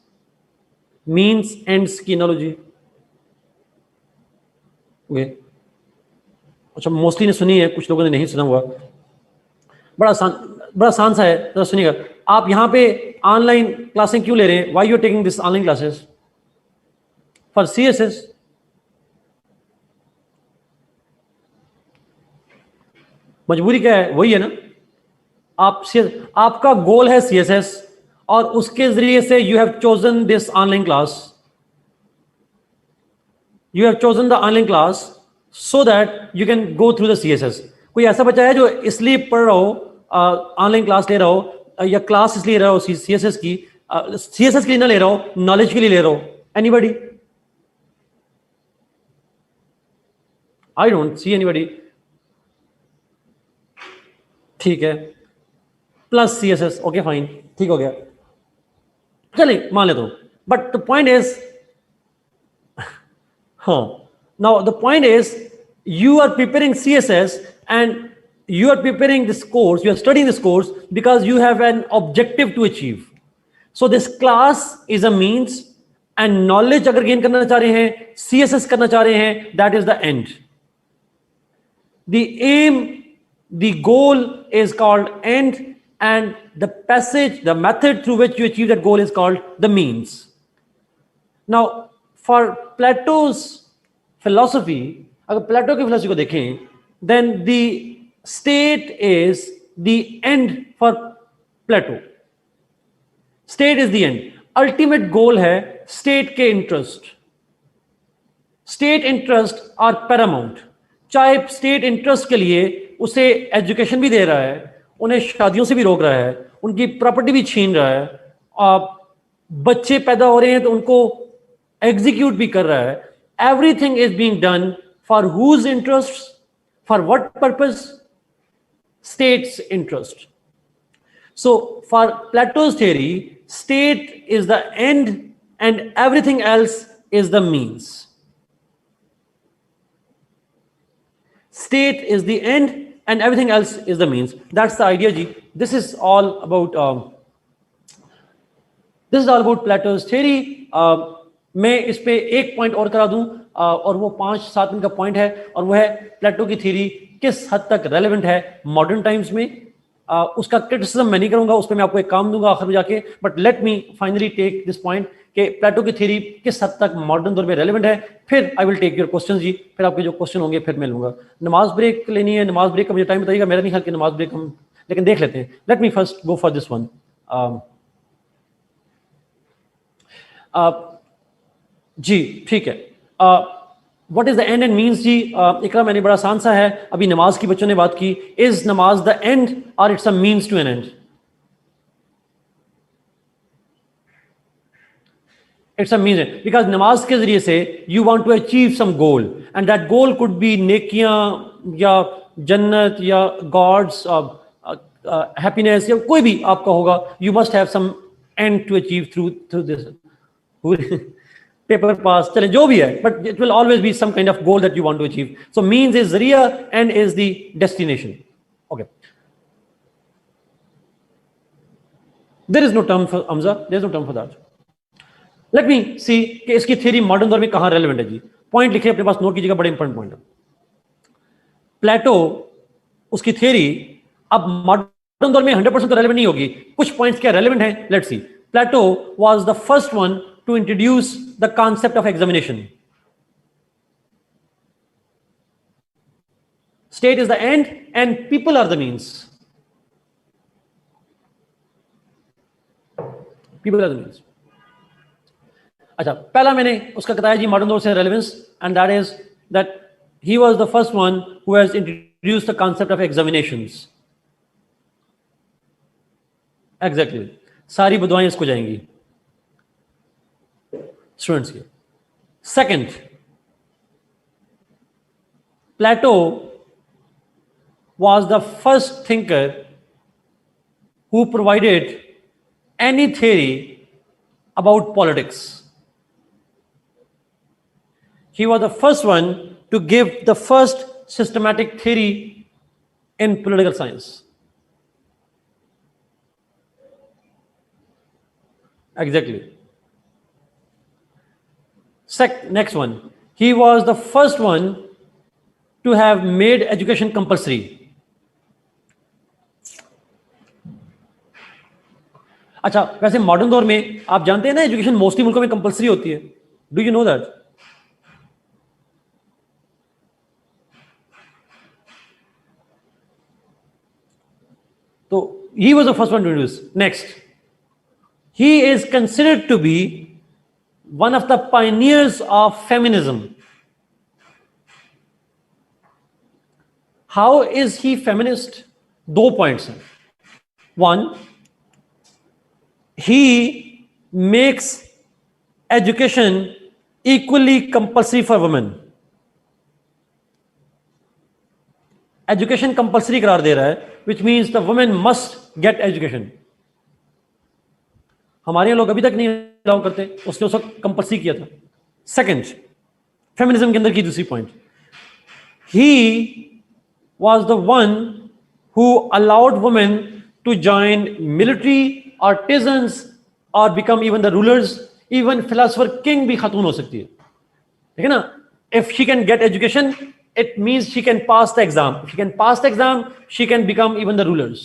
Means ends की एनालॉजी. अच्छा, मोस्टली ने सुनी है, कुछ लोगों ने नहीं सुना हुआ. बड़ा आसान सा है, जरा सुनिएगा. आप यहाँ पे ऑनलाइन क्लासें क्यों ले रहे हैं? Why you are taking this online classes? For CSS मजबूरी क्या है, वही है ना, आपका गोल है CSS और उसके जरिए से you have chosen this online class, you have chosen the online class so that you can go through the CSS। कोई ऐसा बच्चा है जो इसलिए पढ़ रहा हो, ऑनलाइन क्लास ले रहा हो, या क्लास इसलिए ले रहा हो CSS की, CSS के लिए ना ले रहा हो, नॉलेज के लिए ले रहा हो? Anybody? I don't see anybody. ठीक है, प्लस CSS, ओके फाइन, ठीक हो गया, चलिए मान लेता हूं। बट द पॉइंट इज, हाँ, now the point is you are preparing CSS and you are preparing this course, you are studying this course because you have an objective to achieve. So this class is a means and knowledge अगर gain करना चाह रहे हैं, CSS करना चाह रहे हैं, that is the end. The aim, the goal is called end, and the passage, the method through which you achieve that goal is called the means. Now for Plato's philosophy, अगर प्लेटो की philosophy को देखें, then the state is the end for Plato. State is the end, ultimate goal है state के interest. State interest are paramount. चाहे state interest के लिए उसे एजुकेशन भी दे रहा है, उन्हें शादियों से भी रोक रहा है, उनकी प्रॉपर्टी भी छीन रहा है, बच्चे पैदा हो रहे हैं तो उनको एग्जीक्यूट भी कर रहा है। Everything is being done for whose interests, for what purpose? State's interest. So for Plato's theory, state is the end and everything else is the means. State is the end and everything else is the means. That's the idea ji. This is all about Plato's theory. मैं इस पे एक point और करा दूं, और वो 5-7 minute का पॉइंट है, और वो है प्लेटो की थ्योरी किस हद तक रेलेवेंट है मॉडर्न टाइम्स में। उसका क्रिटिसिज्म मैं नहीं करूंगा, उस पर मैं आपको एक काम दूंगा आखिर में जाके, but let me finally take this point कि प्लेटो की थ्योरी किस हद तक मॉडर्न दौर में रेलेवेंट है। फिर I will take your question जी, फिर आपके जो क्वेश्चन होंगे फिर मैं लूंगा। नमाज ब्रेक लेनी है, नमाज ब्रेक का मुझे टाइम बताइएगा, मेरा नहीं ख्याल कि नमाज ब्रेक हम, लेकिन देख लेते हैं। Let me first go for this one. जी ठीक है, what is the end and means जी? इकरा मैंने बड़ा आसान सा है, अभी नमाज की बच्चों ने बात की, इज नमाज द एंड और it's a means to an end? It's a means, because नमाज के जरिए से you want to achieve some goal, and that goal could be नेकियां या जन्नत या गॉड्स हैप्पीनेस, या कोई भी आपका होगा। You must have some end to achieve through this paper pass, चले जो भी है, but it will always be some kind of goal that you want to achieve. So means is जरिया, and is the destination. Okay, there is no term for Hamza, there is no term for that. Let me see कि इसकी theory modern दौर में कहां relevant है जी। Point लिखे अपने पास, note कीजिएगा, बड़े इंपॉर्टेंट पॉइंट है। प्लेटो, उसकी थ्योरी अब मॉडर्न दौर में 100% तो रेलेवेंट नहीं होगी, कुछ पॉइंट्स क्या रेलेवेंट है, let's see. Plato was the first one to introduce the concept of examination. State is the end and people are the means. People are the means. अच्छा, पहला मैंने उसका बताया जी मॉडर्न दौर से relevance, and that is that he was the first one who has introduced the concept of examinations. Exactly, सारी बदुआएं इसको जाएंगी स्टूडेंट्स के। Second, Plato was the first thinker who provided any theory about politics. He was the first one to give the first systematic theory in political science. Exactly. Next one, he was the first one to have made education compulsory. अच्छा, वैसे modern दौर में आप जानते हैं ना, education mostly मुल्कों में कंपलसरी होती है। Do you know that? तो he was the first one to introduce. Next, he is considered to be one of the pioneers of feminism. How is he feminist? 2 points हैं. One, he makes education equally compulsory for women. Education compulsory करार दे रहा है, which means the women must get education. हमारे यहाँ लोग अभी तक नहीं अलाउ करते, उसने उस वक्त कंपल्सरी किया था. सेकंड, फेमिनिज्म के अंदर की दूसरी point, he was the one who allowed women to join military, artisans और become even the rulers. Even philosopher king भी खातून हो सकती है, ठीक है ना. If she can get education, it means she can pass the exam. If she can pass the exam, she can become even the rulers.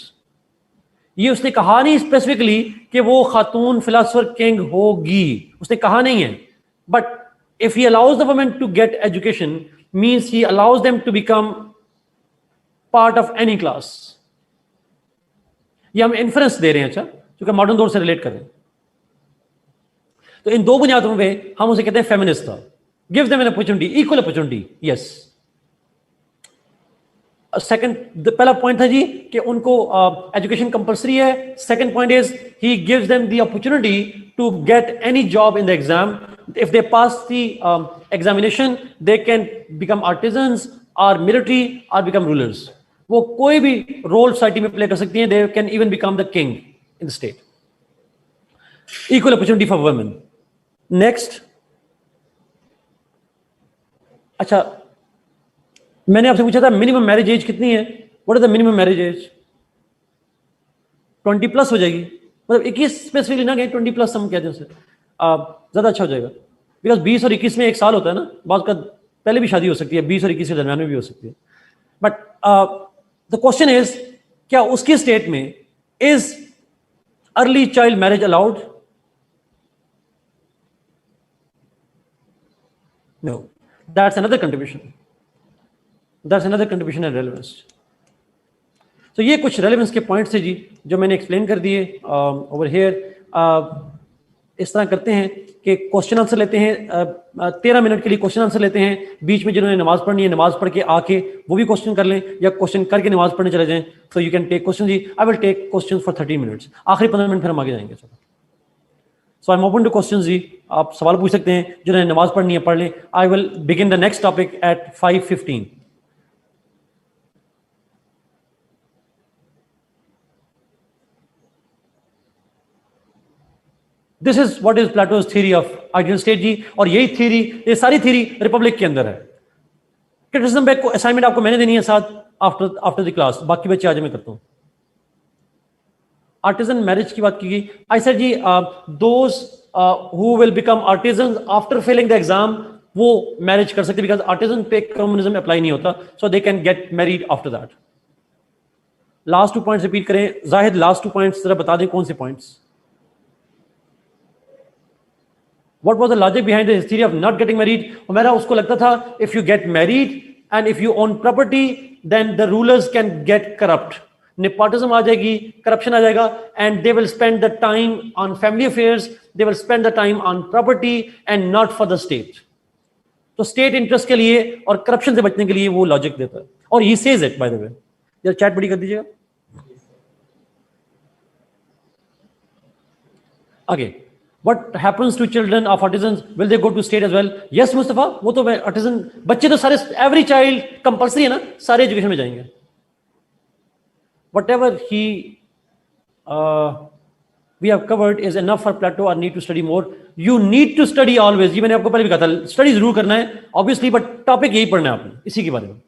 ये उसने कहा नहीं स्पेसिफिकली कि वो खातून फिलोसोफर किंग होगी, उसने कहा नहीं है. But if he allows the women to get education, means he allows them to become part of any class. ये हम इन्फ्रेंस दे रहे हैं, अच्छा, क्योंकि मॉडर्न दौर से रिलेट कर रहे हैं. तो इन 2 बुनियादों पे हम उसे कहते हैं फेमिनिस्ट था. Give them an opportunity, equal opportunity. Yes. Second, पहला पॉइंट था जी कि उनको एजुकेशन कंपल्सरी है. Second point is he gives them the opportunity to get any job in the exam. If they pass the examination, they can become artisans और military और become rulers. वो कोई भी रोल सोसाइटी में play कर सकती हैं. They can even become the king in the state. Equal opportunity for women. Next, अच्छा, मैंने आपसे पूछा था मिनिमम मैरिज एज कितनी है. What is the minimum marriage age? 20 plus हो जाएगी. मतलब 21 स्पेसिफिकली ना कहें, 20 प्लस हम कहते हैं उसे, ज्यादा अच्छा हो जाएगा. बिकॉज 20 और 21 में एक साल होता है ना. बाद का पहले भी शादी हो सकती है, 20 और 21 के दरमियान में भी हो सकती है. बट द क्वेश्चन इज, क्या उसकी स्टेट में is early child marriage allowed? No. That's another contribution. That's another contribution and relevance. So ये कुछ relevance के points थे जी जो मैंने explain कर दिए. Over here इस तरह करते हैं कि क्वेश्चन आंसर लेते हैं. 13 मिनट के लिए क्वेश्चन आंसर लेते हैं. बीच में जिन्होंने नमाज पढ़नी है, नमाज पढ़ के आके वो भी क्वेश्चन कर लें, या क्वेश्चन करके नमाज पढ़ने चले जाएं. So you can take questions ji. I will take questions for 30 minutes. आखिरी 15 मिनट फिर हम आगे जाएंगे. So I'm open to questions जी. आप सवाल पूछ सकते हैं. जिन्होंने नमाज पढ़नी है पढ़ लें. I will begin the next topic at 5:15. This is what is Plato's theory of ideal state जी. और यही थ्योरी, ये सारी थ्योरी रिपब्लिक के अंदर है. क्रिटिसिज्म बैक को असाइनमेंट आपको मैंने देनी है साथ आफ्टर द क्लास. बाकी बच्चे आज मैं करता हूं. आर्टिजन मैरिज की बात की गई. आई सेड जी those who will become artisan after failing the exam, वो मैरिज कर सकते, बिकॉज आर्टिजन पे कम्युनिज्म अप्लाई नहीं होता. So they can get married after that. Last 2 points repeat करें. जाहिद, लास्ट 2 पॉइंट्स जरा बता दें कौन से points. What was the logic behind the theory of not getting married? हमारा उसको लगता था if you get married and if you own property, then the rulers can get corrupt. Nepotism आ जाएगी, corruption आ जाएगा, and they will spend the time on family affairs, they will spend the time on property and not for the state. तो state interest के लिए और corruption से बचने के लिए वो logic देता है. और he says it by the way. जरा chat बड़ी कर दीजिएगा. Okay. What happens to children of artisans? Will they go to state as well? Yes, Mustafa. वो तो artisan बच्चे तो सारे, every child compulsory है ना, सारे एजुकेशन में जाएंगे. Whatever we have covered is enough for Plato or need to study more. You need to study always. ये मैंने आपको पहले भी कहा था, स्टडी जरूर करना है obviously, but टॉपिक यही पढ़ना है आपने इसी के बारे में.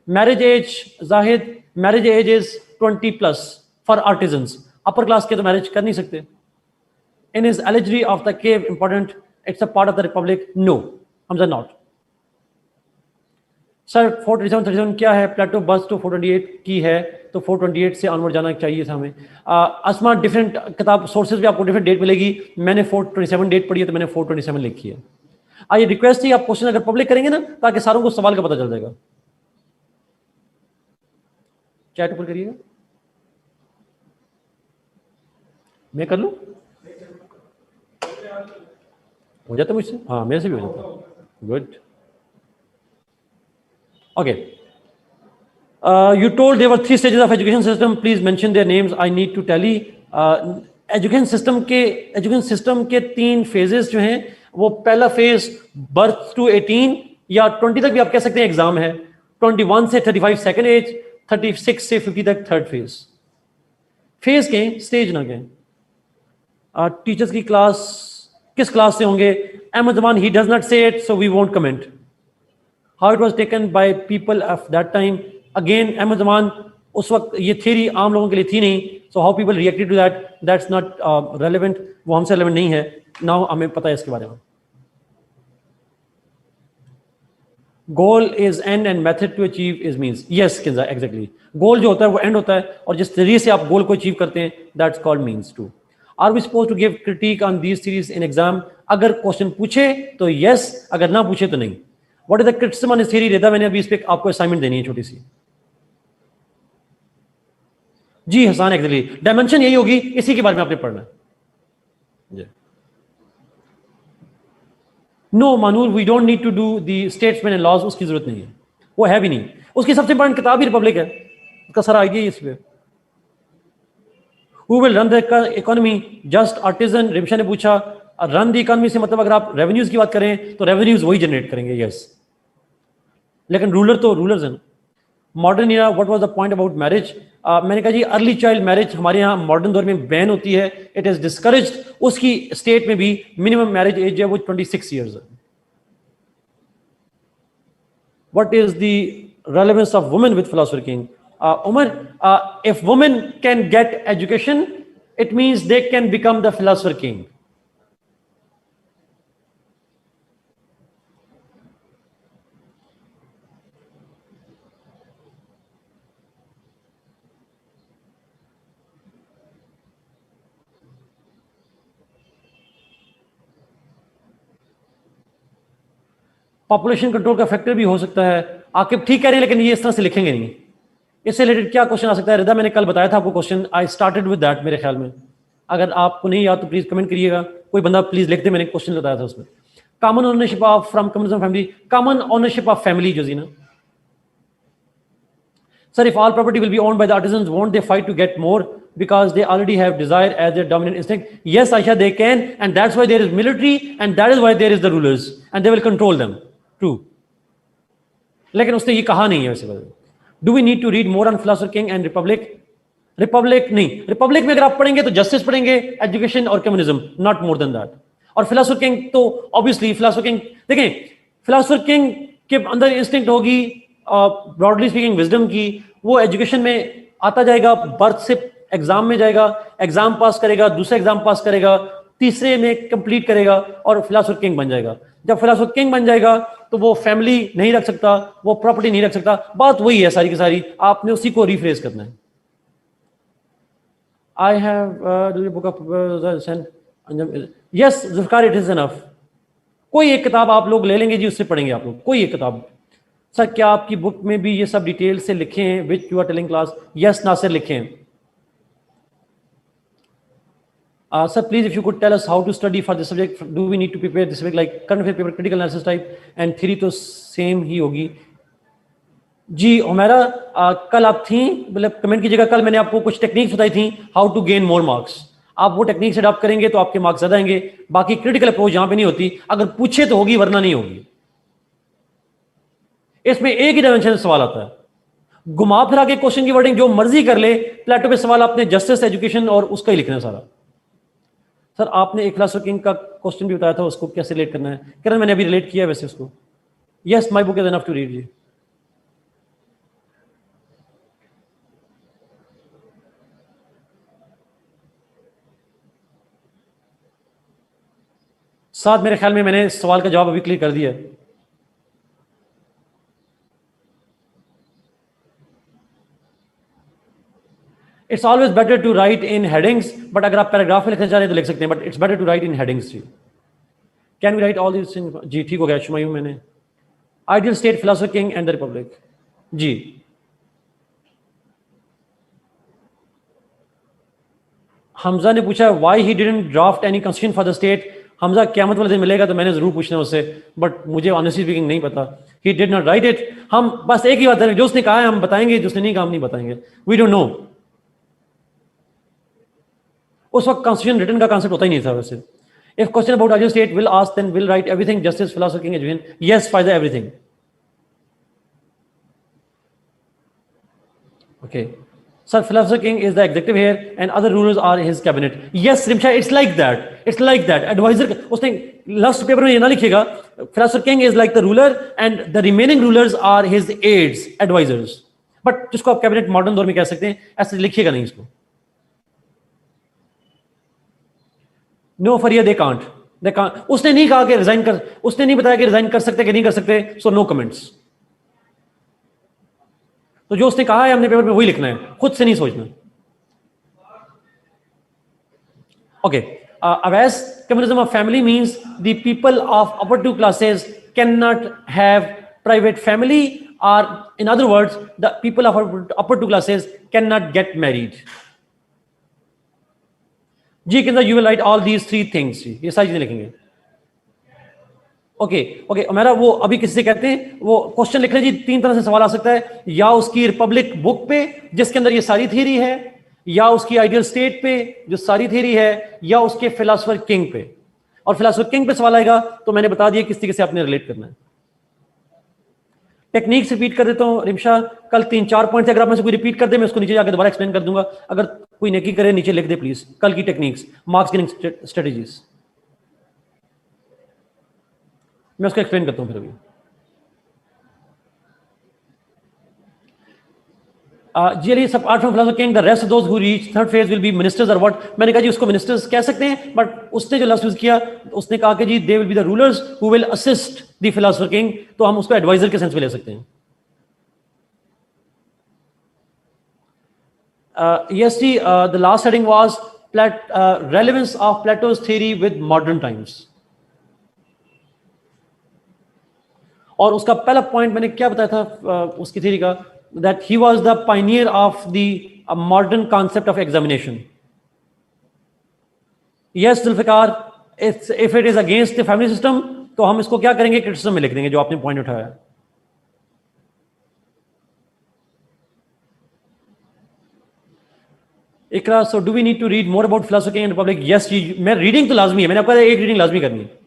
Marriage age, Zahid, marriage age is 20 plus for artisans. Upper class के तो मैरिज कर नहीं सकते. In his allegory of the cave, important, it's a part of the republic. No, Hamza not. Sir, 437 क्या है? प्लेटो बस तो 428 की है, तो 428 से ऑनवर्ड जाना चाहिए था हमें. असमा, डिफरेंट किताब सोर्सेज भी आपको डिफरेंट डेट मिलेगी. मैंने 427 डेट पढ़ी है, तो मैंने 427 लिखी है. आइए, रिक्वेस्ट थी आप क्वेश्चन अगर पब्लिक करेंगे ना, ताकि सारों को सवाल का पता चल जाएगा. चैट ऊपर करिएगा. मैं कर लूँ? हो जाता मुझसे? हाँ, मेरे से भी हो जाता। Good. Okay, you told there were 3 stages of education system. Please mention their names. I need to tally. Education system के 3 फेजेस जो हैं, वो पहला फेज बर्थ टू 18 या 20 तक भी आप कह सकते हैं एग्जाम है, 21 से 35 सेकेंड एज, 36 से 50 तक थर्ड फेज। फेज के स्टेज ना कहें। टीचर्स की क्लास किस क्लास से होंगे? Ahmed Zaman, he does not say it, so we won't comment how it was taken by people of that time. Again Ahmed Zaman, उस वक्त ये थ्योरी आम लोगों के लिए थी नहीं, so how people reacted to that, that's not relevant, वो हमसे रेलेवेंट नहीं है। नाउ हमें पता है इसके बारे में। Goal is end and method to achieve is means. Yes Kinza, exactly. Goal जो होता है वो एंड होता है, और जिस तरीके से आप गोल को अचीव करते हैं, that's called means to. Are we suppose to give critic on these series in exam? अगर क्वेश्चन पूछे तो यस, अगर ना पूछे तो नहीं। What is the criticism on this theory? Rida, मैंने अभी इस पे आपको असाइनमेंट देनी है छोटी सी। जी हसान, एग्जैक्टली, डायमेंशन यही होगी, इसी के बारे में आपने पढ़ना है। No Manoor, we don't need to do the statesman and laws, उसकी जरूरत नहीं है, वो है भी नहीं। उसकी सबसे इंपॉर्टेंट किताब ही रिपब्लिक है, उसका सारा आइडिया इस पे। Who will run the economy? Just artisan. Rimsha ने पूछा, रन द इकोनॉमी से मतलब अगर आप रेवेन्यूज की बात करें तो रेवेन्यूज वही जनरेट करेंगे, यस। लेकिन रूलर तो रूलर्स हैं। Modern era, what was the point about marriage? मैंने कहा जी अर्ली चाइल्ड मैरिज हमारे यहाँ मॉडर्न दौर में बैन होती है, इट इज डिस्करेज्ड। उसकी स्टेट में भी मिनिमम मैरिज एज है वो 26 ईयर्स है। What is the relevance of women with philosopher king? Umar, if women can get education, it means they can become the philosopher king. Population control का factor भी हो सकता है। आकिब ठीक कह रहे हैं, लेकिन ये इस तरह से लिखेंगे नहीं। इससे रिलेटेड क्या क्वेश्चन आ सकता है? रिदा, मैंने कल बताया था आपको question, I started with that मेरे ख्याल में। अगर आपको नहीं याद तो प्लीज कमेंट करिएगा, कोई बंदा प्लीज लिख दे, मैंने क्वेश्चन बताया था उसमें। Common ownership of from communism family, common ownership of family जोजीना। Sir, if all property will be owned by the artisans, won't they fight to get more because they already have desire as their dominant instinct? Yes, Aisha, they can, and that's why there is military, and that is why there is the rulers, and they will control them. True. लेकिन उसने ये कहा नहीं है वैसे। Do we need to read more on philosopher king and republic? Republic नहीं, republic में अगर आप पढ़ेंगे तो जस्टिस पढ़ेंगे, एजुकेशन और communism, not more than that. और फिलोसफर किंग तो ऑब्वियसली फिलोसफर किंग, देखें फिलोसफर किंग के अंदर इंस्टिंक्ट होगी ब्रॉडली स्पीकिंग विजडम की, वो एजुकेशन में आता जाएगा, बर्थ से एग्जाम में जाएगा, एग्जाम पास करेगा, दूसरा एग्जाम पास करेगा, तीसरे में कंप्लीट करेगा और फिलोसफर किंग बन जाएगा। जब फिलोसफर किंग बन जाएगा तो वो फैमिली नहीं रख सकता, वो प्रॉपर्टी नहीं रख सकता। बात वही है सारी की सारी, आपने उसी को रिफ्रेज करना है। I have book of yes Zulfiqar, it is enough. कोई एक किताब आप लोग ले लेंगे जी, उससे पढ़ेंगे आप लोग, कोई एक किताब। सर क्या आपकी बुक में भी ये सब डिटेल से लिखे हैं which you are telling class? Yes Nasir, लिखे हैं। Sir, please, if you could tell us how to study for this subject. Do we need to prepare this subject like current affair paper, critical analysis type, and theory तो same ही होगी जी। हमारा कल आप थी, मतलब comment कीजिएगा, कल मैंने आपको कुछ टेक्निक्स बताई थी how to gain more marks. आप वो टेक्निक्स अडॉप्ट करेंगे तो आपके मार्क्स ज्यादा आएंगे। बाकी क्रिटिकल अप्रोच यहां पे नहीं होती, अगर पूछे तो होगी वरना नहीं होगी। इसमें एक ही डायमेंशन से सवाल आता है, घुमा फिरा के क्वेश्चन की वर्डिंग जो मर्जी कर ले, प्लेटो पे सवाल आपने जस्टिस, एजुकेशन और उसका ही लिखना है सारा। सर आपने एक फिलोसफर किंग का क्वेश्चन भी बताया था, उसको कैसे रिलेट करना है? किरण, मैंने अभी रिलेट किया है वैसे उसको। Yes, my book is enough to read जी। साथ मेरे ख्याल में मैंने इस सवाल का जवाब अभी क्लियर कर दिया है। It's always better to write in headings, but अगर आप पैराग्राफ में लिखना चाह रहे हैं तो लिख सकते हैं, but it's better to write in headings जी। Can we write all this in? जी ठीक हो गया शुमायूं, मैंने ideal state, philosopher king and the republic जी। हमजा ने पूछा why he didn't draft any constitution for the state. Hamza क़यामत वाले दिन मिलेगा तो मैंने जरूर पूछना उससे, बट मुझे ऑनेस्टली स्पीकिंग नहीं पता। He did not right it. हम बस एक ही बात है, जो उसने कहा है हम बताएंगे, जो उसने नहीं कहा हम नहीं बताएंगे। We don't know. उस वक्त कॉन्स्टिट्यूशन रिटन का कॉन्सेप्ट होता ही नहीं था वैसे। If question about ideal state will ask then will write everything justice philosophy king education. Yes फायदा everything. Okay. Sir, philosopher king is the executive here and other rulers are his cabinet. Yes, Rimsha, it's like that. It's like that. Advisor, उसने last paper में ये ना लिखेगा, philosopher king is like the ruler and the remaining rulers are his aides, advisors. But जिसको आप cabinet modern दौर में कह सकते हैं, ऐसे लिखिएगा नहीं इसको. No, Faria, they can't. They can't. उसने नहीं कहा कि resign कर, उसने नहीं बताया कि resign कर सकते कि नहीं कर सकते, so no comments. तो जो उसने कहा है हमने पेपर में वही लिखना है, खुद से नहीं सोचना। Okay, Awais communism of family means the people of upper two classes can not have private family, और in other words the people of upper two classes can not get married. जी के अंदर you will write all these three things, ये सारी चीजें लिखेंगे। Okay okay, मेरा वो अभी किसी से कहते हैं वो क्वेश्चन लिख रहे जी, तीन तरह से सवाल आ सकता है, या उसकी रिपब्लिक बुक पे जिसके अंदर ये सारी थ्योरी है, या उसकी आइडियल स्टेट पे जो सारी थ्योरी है, या उसके फिलोसोफर किंग पे। और फिलोसोफर किंग पे सवाल आएगा तो मैंने बता दिया किस तरीके से आपने रिलेट करना है। टेक्निक्स रिपीट कर देता हूं रिमशा, कल 3-4 पॉइंट अगर आप में से कोई रिपीट कर दे मैं उसको नीचे जाकर दोबारा एक्सप्लेन कर दूंगा। अगर कोई नेकी करे नीचे लिख दे प्लीज, कल की टेक्निक्स, मार्क्स गेनिंग स्ट्रेटेजीज, मैं उसको एक्सप्लेन करता हूं फिर अभी। जी अली सब art from philosopher king, the rest of those who reach third phase will be ministers और व्हाट। मैंने कहा जी उसको मिनिस्टर्स कह सकते हैं, बट उसने जो लफ्ज यूज किया उसने कहा कि जी they will be the rulers who will assist the philosopher king, तो हम उसको एडवाइजर के सेंस में ले सकते हैं। yes ji, the last heading was relevance of Plato's theory with modern times। और उसका पहला पॉइंट मैंने क्या बताया था उसकी थ्योरी का, that he was the pioneer of the modern concept of examination. Yes Zulfikar, if it is against the family system तो हम इसको क्या करेंगे, क्रिटिसिज्म में लिख देंगे जो आपने पॉइंट उठाया है। Iqra, so do we need to read more about philosophy and republic. Yes जी, मैं रीडिंग तो लाजमी है, मैंने आपको एक रीडिंग लाजमी करनी है।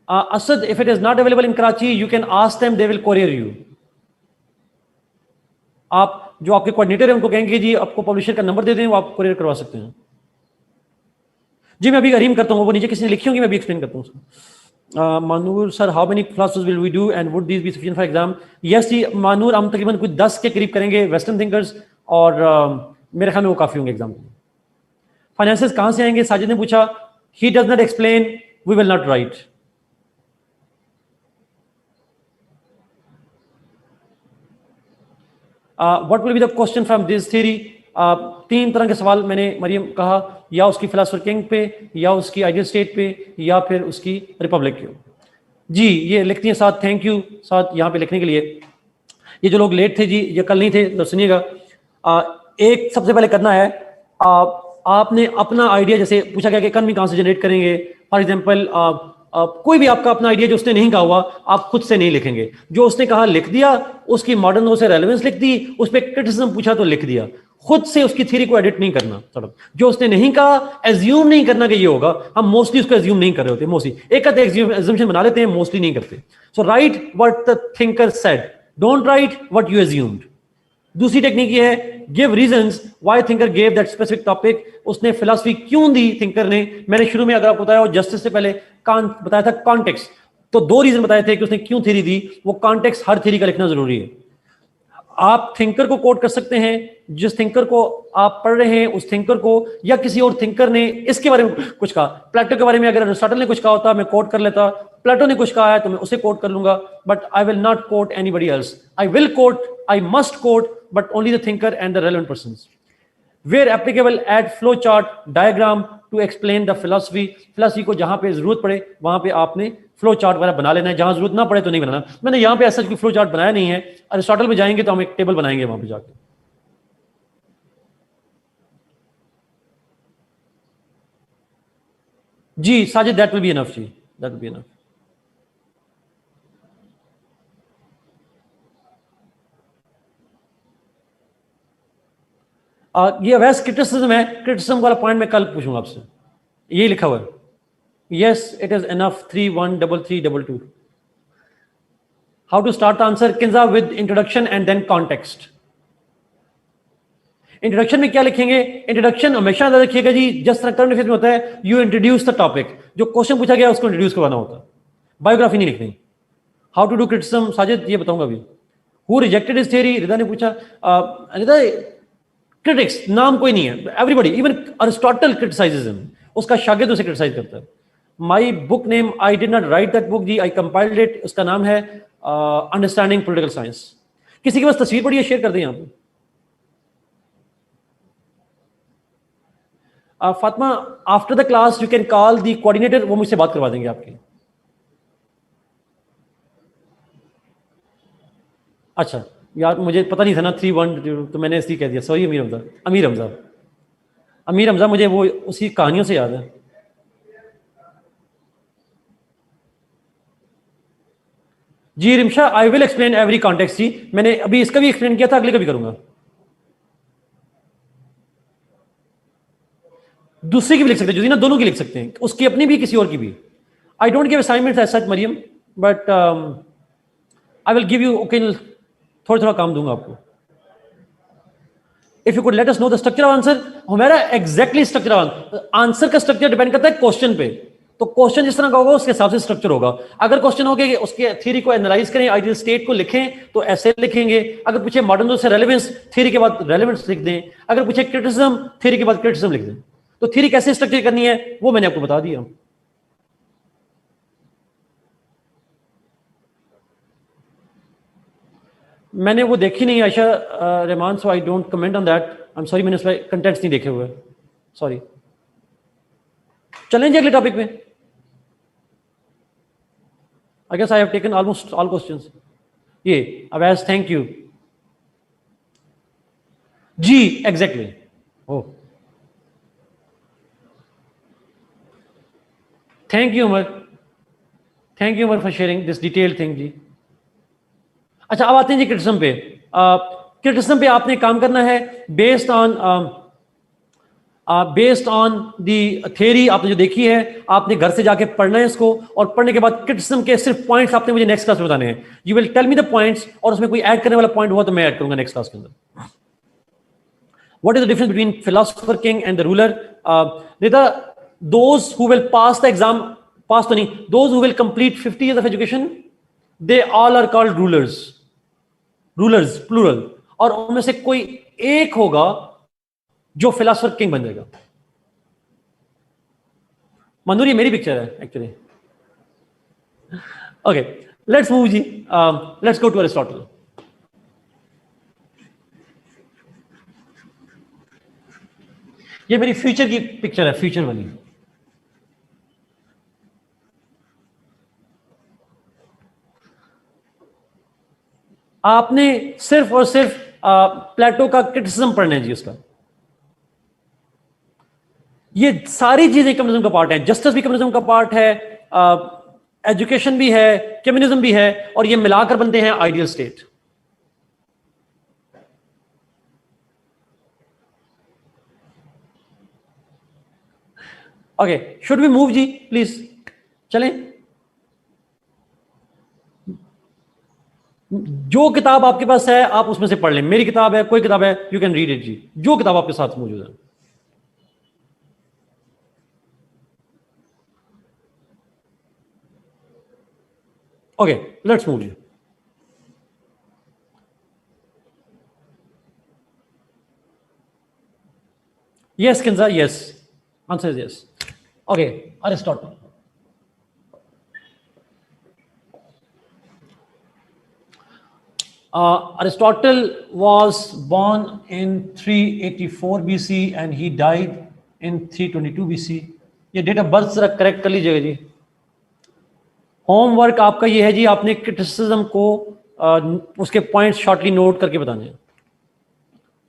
Asad, if it is not available in Karachi, you can ask them, they will courier you. आप जो आपके कोऑर्डिनेटर हैं उनको कहेंगे जी आपको पब्लिशर का नंबर दे दें, वो आप कोरियर करवा सकते हैं। जी मैं अभी अरीम करता हूँ, वो नीचे किसी ने लिखी होंगी, मैं अभी एक्सप्लेन करता हूँ। Manoor sir, how many philosophers will we do and would this be sufficient for exam. Yes जी मानूर, हम तकरीबन कुछ 10 के करीब करेंगे वेस्टर्न थिंकर्स, और मेरे ख्याल में वो काफी होंगे एग्जाम में। फाइनेंसेस कहाँ से आएंगे, साजिद ने पूछा। He does not explain, we will not write. What will be the question from this theory. तीन तरह के सवाल मैंने मरियम कहा, या उसकी फिलोसफर किंग पे, या उसकी आइडियल स्टेट पे, या फिर उसकी रिपब्लिक पे। जी ये लिखती हैं साथ, थैंक यू साथ यहाँ पे लिखने के लिए। ये जो लोग लेट थे जी, ये कल नहीं थे तो सुनिएगा। एक सबसे पहले करना है, आपने अपना आइडिया, जैसे पूछा गया कि इकॉनमी कहाँ से जनरेट करेंगे, फॉर एग्जाम्पल कोई भी आपका अपना आइडिया जो उसने नहीं कहा हुआ आप खुद से नहीं लिखेंगे, जो उसने कहा लिख दिया, उसकी मॉडर्न लॉ से रेलेवेंस लिख दी, उस पर क्रिटिसिज्म पूछा तो लिख दिया, खुद से उसकी थ्योरी को एडिट नहीं करना। जो उसने नहीं कहा एज्यूम नहीं करना कि ये होगा, हम मोस्टली उसको एज्यूम नहीं कर रहे होते, मोस्टली एक आधे एज्यूम्पशन बना लेते हैं, मोस्टली नहीं करते। So write what the thinker said, don't write what you assumed. दूसरी टेक्निक ये है, give reasons why thinker gave that specific topic, उसने फिलॉसफी क्यों दी थिंकर ने। मैंने शुरू में अगर आपको बताया, जस्टिस से पहले बताया था कॉन्टेक्स्ट, तो 2 रीजन बताए थे कि उसने क्यों थ्योरी दी। वो कॉन्टेक्स्ट हर थ्योरी का लिखना जरूरी है। आप थिंकर को कोट कर सकते हैं, जिस थिंकर को आप पढ़ रहे हैं उस थिंकर को, या किसी और थिंकर ने इसके बारे में कुछ कहा। प्लेटो के बारे में अगर अरिस्टोटल ने कुछ कहा होता मैं कोट कर लेता, प्लेटो ने कुछ कहा है तो मैं उसे कोट कर लूंगा, but I will not quote anybody else. I will quote, I must quote, but only the thinker and the relevant persons. Where applicable, add flow chart diagram to explain the philosophy. Philosophy को जहां पे जरूरत पड़े वहां पे आपने flow chart वगैरह बना लेना है, जहां जरूरत ना पड़े तो नहीं बनाना। मैंने यहाँ पे ऐसा कोई फ्लो चार्ट बनाया नहीं है, अरिस्टोटल में जाएंगे तो हम एक टेबल बनाएंगे वहां पे जाके। जी Sajid, that will be enough जी, दैट विल बी इनफ। ये अवैस क्रिटिसिज्म है, क्रिटिसिज्म वाला पॉइंट मैं कल पूछूंगा आपसे, यही लिखा हुआ है। Yes it is enough 3-1-3-3-2-2। How to start the answer Kinza with introduction and then context. Introduction में क्या लिखेंगे? इंट्रोडक्शन हमेशा याद रखिएगा जी, जिस तरह करंट अफेयर्स में होता है, यू इंट्रोड्यूस द टॉपिक, जो क्वेश्चन पूछा गया उसको इंट्रोड्यूस करवाना होता है, बायोग्राफी नहीं लिखनी। How to do criticism Sajid ये बताऊंगा अभी। Who rejected his theory, Rida ने पूछा। रिदा, क्रिटिक्स नाम कोई नहीं है, everybody, even Aristotle criticises him, उसका शागिर्द उसे क्रिटिसाइज करता है। My book name, I did not write that book जी, आई कंपाइल्ड इट, उसका नाम है अंडरस्टैंडिंग पॉलिटिकल साइंस। किसी के पास तस्वीर पड़ी है, शेयर कर दें यहाँ पे। Fatima, after the class you can call the coordinator, वो मुझसे बात करवा देंगे आपकी। अच्छा यार, मुझे पता नहीं था ना 3-1, तो मैंने इसलिए कह दिया, सॉरी अमीर हमजा। अमीर हमजा, अमीर हमजा, मुझे वो उसी कहानियों से याद है। जी Rimsha, I will explain every context जी, मैंने अभी इसका भी एक्सप्लेन किया था, अगले का भी करूंगा। दूसरे की भी लिख सकते हैं, जो ना दोनों की लिख सकते हैं, उसकी अपनी भी किसी और की भी। I don't give assignments as such Mariam, but I will give you, okay, थोड़ा थोड़ा काम दूंगा आपको। If you could let us know the structure of answer, हमारा एग्जैक्टली स्ट्रक्चर ऑफ आंसर का स्ट्रक्चर डिपेंड करता है क्वेश्चन पे। तो क्वेश्चन जिस तरह का होगा उसके हिसाब से स्ट्रक्चर होगा। अगर क्वेश्चन हो कि उसके थ्योरी को एनालाइज करें, आइडियल स्टेट को लिखें, तो ऐसे लिखेंगे। अगर पूछे मॉडर्न से रेलेवेंस, थ्योरी के बाद रेलेवेंस लिख दें। अगर पूछे क्रिटिसिज्म, थ्योरी के बाद क्रिटिसिज्म लिख दें। तो थ्योरी कैसे स्ट्रक्चर करनी है वो मैंने आपको बता दिया। मैंने वो देखी नहीं Ayesha Rahman, so I don't comment on that, I am sorry, मैंने उसमें कंटेंट्स नहीं देखे हुए, सॉरी। चलेंगे अगले टॉपिक पे। I guess I have taken almost all questions. ये अवैस, थैंक यू जी, exactly. Oh thank you Umar, thank you Umar for sharing this detail thing जी। अच्छा अब आते हैं जी क्रिटिसिज्म पे। क्रिटिसिज्म पे आपने काम करना है बेस्ड ऑन दी थ्योरी आपने जो देखी है, आपने घर से जाके पढ़ना है इसको, और पढ़ने के बाद क्रिटिसिज्म के सिर्फ पॉइंट्स आपने मुझे नेक्स्ट क्लास में बताने हैं। You will tell me the points, और उसमें कोई ऐड करने वाला पॉइंट हुआ तो मैं ऐड करूंगा नेक्स्ट क्लास के अंदर। What is the difference between philosopher king and the ruler? Those who will pass the exam, pass तो नहीं, those who will complete 50 years of education, they all are called rulers, rulers plural. और उनमें से कोई एक होगा जो philosopher king बन जाएगा। मनूर ये मेरी पिक्चर है एक्चुअली। ओके लेट्स मूव जी, लेट्स गो टू अरिस्टोटल। ये मेरी फ्यूचर की पिक्चर है, फ्यूचर वाली। आपने सिर्फ और सिर्फ प्लेटो का क्रिटिसिज्म पढ़ना है जी उसका। ये सारी चीजें कम्युनिज्म का पार्ट है, जस्टिस भी कम्युनिज्म का पार्ट है, एजुकेशन भी है, कम्युनिज्म भी है, और ये मिलाकर बनते हैं ideal state. Okay should we move जी प्लीज, चलें। जो किताब आपके पास है आप उसमें से पढ़ लें, मेरी किताब है, कोई किताब है, यू कैन रीड इट जी, जो किताब आपके साथ मौजूद है। ओके लेट्स मूव जी। Yes, Kinza, yes. Answer is yes. Okay, Aristotle. Aristotle was born in 384 BC and he died in 322 BC. ये डेट ऑफ बर्थ जरा करेक्ट कर लीजिएगा जी। होमवर्क आपका ये है जी, आपने क्रिटिसिज्म को उसके पॉइंट्स शॉर्टली नोट करके बताने हैं।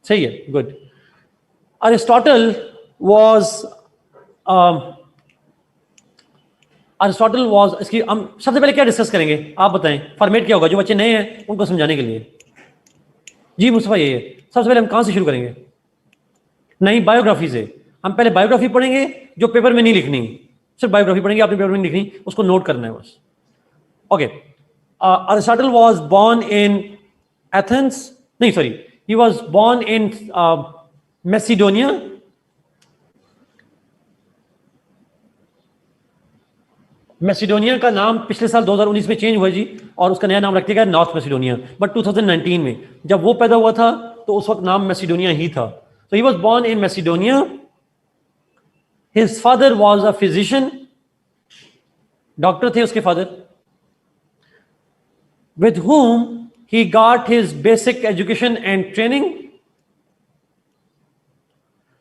सही है, good. Aristotle was Aristotle was, इसकी हम सबसे पहले क्या डिस्कस करेंगे आप बताएं, फॉर्मेट क्या होगा जो बच्चे नए हैं उनको समझाने के लिए। जी मुस्तफा, ये सबसे पहले हम कहां से शुरू करेंगे? नहीं, बायोग्राफी से। हम पहले बायोग्राफी पढ़ेंगे जो पेपर में नहीं लिखनी, सिर्फ बायोग्राफी पढ़ेंगे, आपने पेपर में नहीं लिखनी, उसको नोट करना है बस। Okay, Aristotle was born in Athens, नहीं sorry, he was born in Macedonia. Macedonia का नाम पिछले साल 2019 में चेंज हुआ जी, और उसका नया नाम रख दिया गया नॉर्थ मैसिडोनिया। बट 2019 में जब वो पैदा हुआ था तो उस वक्त नाम मैसिडोनिया ही था। तो he was born in Macedonia. His father was a physician, doctor थे उसके father, with whom he got his basic education and training.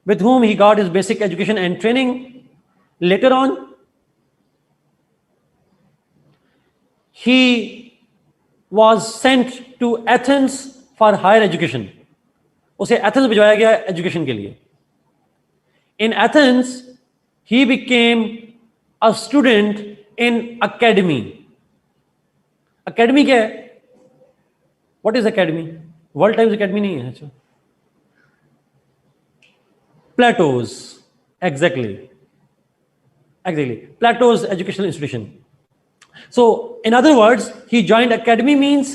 With whom he got his basic education and training. Later on, he was sent to Athens for higher education. उसे Athens भिजवाया गया education के लिए। In Athens, he became a student in academy. Academy क्या है? What is academy? World Times Academy नहीं है। अच्छा, Plato's, exactly, exactly, Plato's educational institution. So in other words, he joined academy means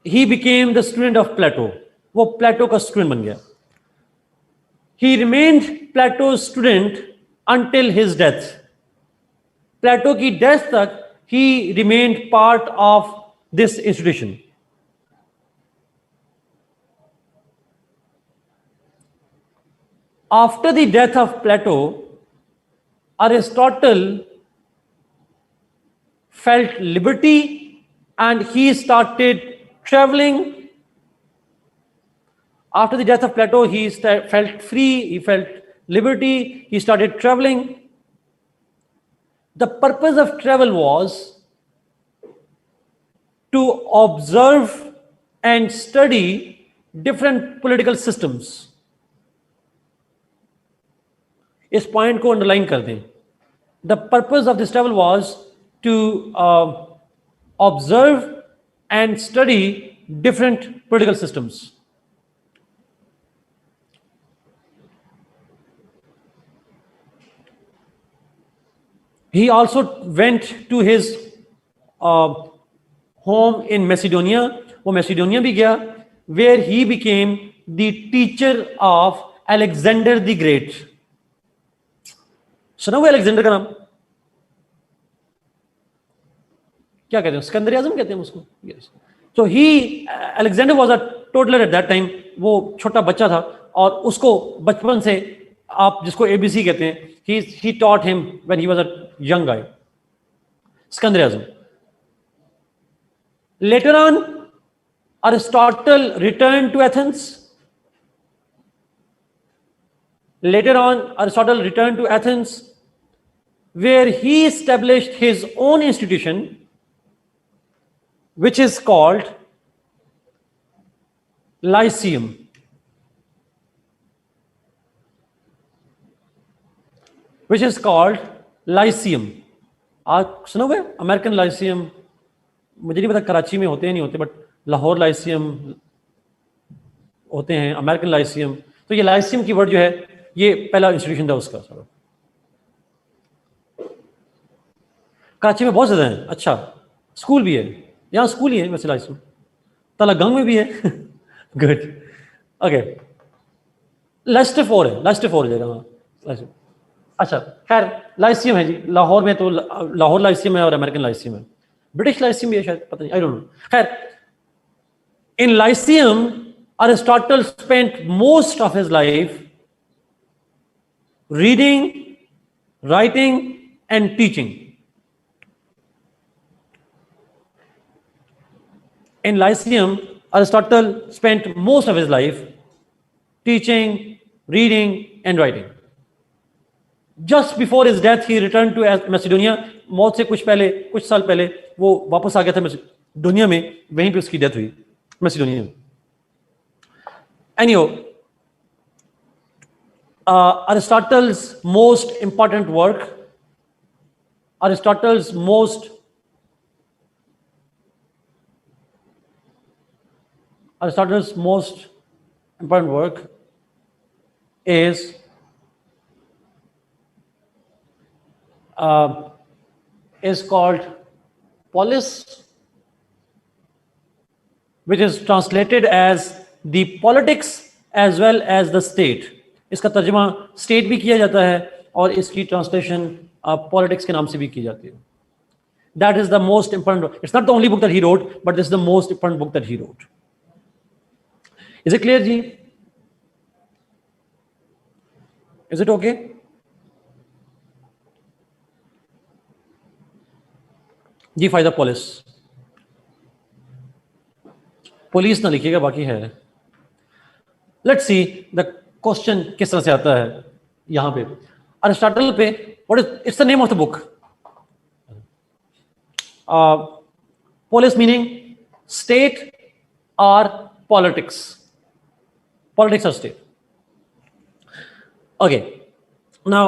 he became the student of Plato. वो प्लेटो का student बन गया। He remained Plato's student until his death. प्लेटो की death तक he remained part of this institution. After the death of Plato, Aristotle felt liberty and he started traveling. After the death of Plato, he felt free, he felt liberty, he started traveling. The purpose of travel was to observe and study different political systems. इस point को underline कर दें। The purpose of this travel was to observe and study different political systems. He also went to his home in Macedonia. वो Macedonia भी गया, where he became the teacher of Alexander the Great. सुना हुआ Alexander का नाम? क्या कहते हैं, सिकंदर आजम कहते हैं उसको। Yes. So he, Alexander was a toddler at that time. वो छोटा बच्चा था और उसको बचपन से, आप जिसको एबीसी कहते हैं, he taught him when he was a young guy. Sikandar Azam. Later on, Aristotle returned to Athens. Later on, Aristotle returned to Athens, where he established his own institution, which is called Lyceum. Which is called Lyceum. आप सुनोगे American Lyceum? मुझे नहीं पता कराची में होते हैं नहीं होते, बट लाहौर लाइसियम होते हैं, अमेरिकन लाइसियम। तो ये लाइसियम की वर्ड जो है, ये पहला इंस्टीट्यूशन था उसका। सर कराची में बहुत ज़्यादा है। अच्छा, स्कूल भी है यहाँ, स्कूल ही है वैसे लाइसियम। तलागंग में भी है। Good, okay. लेस्टर फोर है, लेस्टर फोर जगह, हाँ लाइसियम। अच्छा खैर, लाइसियम है जी लाहौर में, तो लाहौर लाइसियम है और अमेरिकन लाइसियम है, ब्रिटिश लाइसियम भी है शायद, पता नहीं, आई डोंट नो। खैर, इन Lyceum Aristotle spent most of his life reading, writing, and teaching. In Lyceum, Aristotle spent most of his life teaching, reading, and writing. Just before his death, he returned to Macedonia. मौत से कुछ पहले, कुछ साल पहले वो वापस आ गया था मैसिडोनिया में, वहीं पे उसकी डेथ हुई मैसिडोनिया में। Anyhow, Aristotle's most important work Aristotle's most important work is called Polis, which is translated as the politics as well as the state. इसका तर्जुमा स्टेट भी किया जाता है और इसकी ट्रांसलेशन पॉलिटिक्स के नाम से भी की जाती है. That is the most important. It's not the only book that he wrote, but this is the most important book that he wrote. Is it clear, ji? Is it okay? जी फायदा police. Police ना लिखिएगा, बाकी है. Let's see the question किस तरह से आता है यहां पे. अरिस्टोटल पे what is it's the name of the book. Polis meaning state or politics. Politics or state. Okay. Now,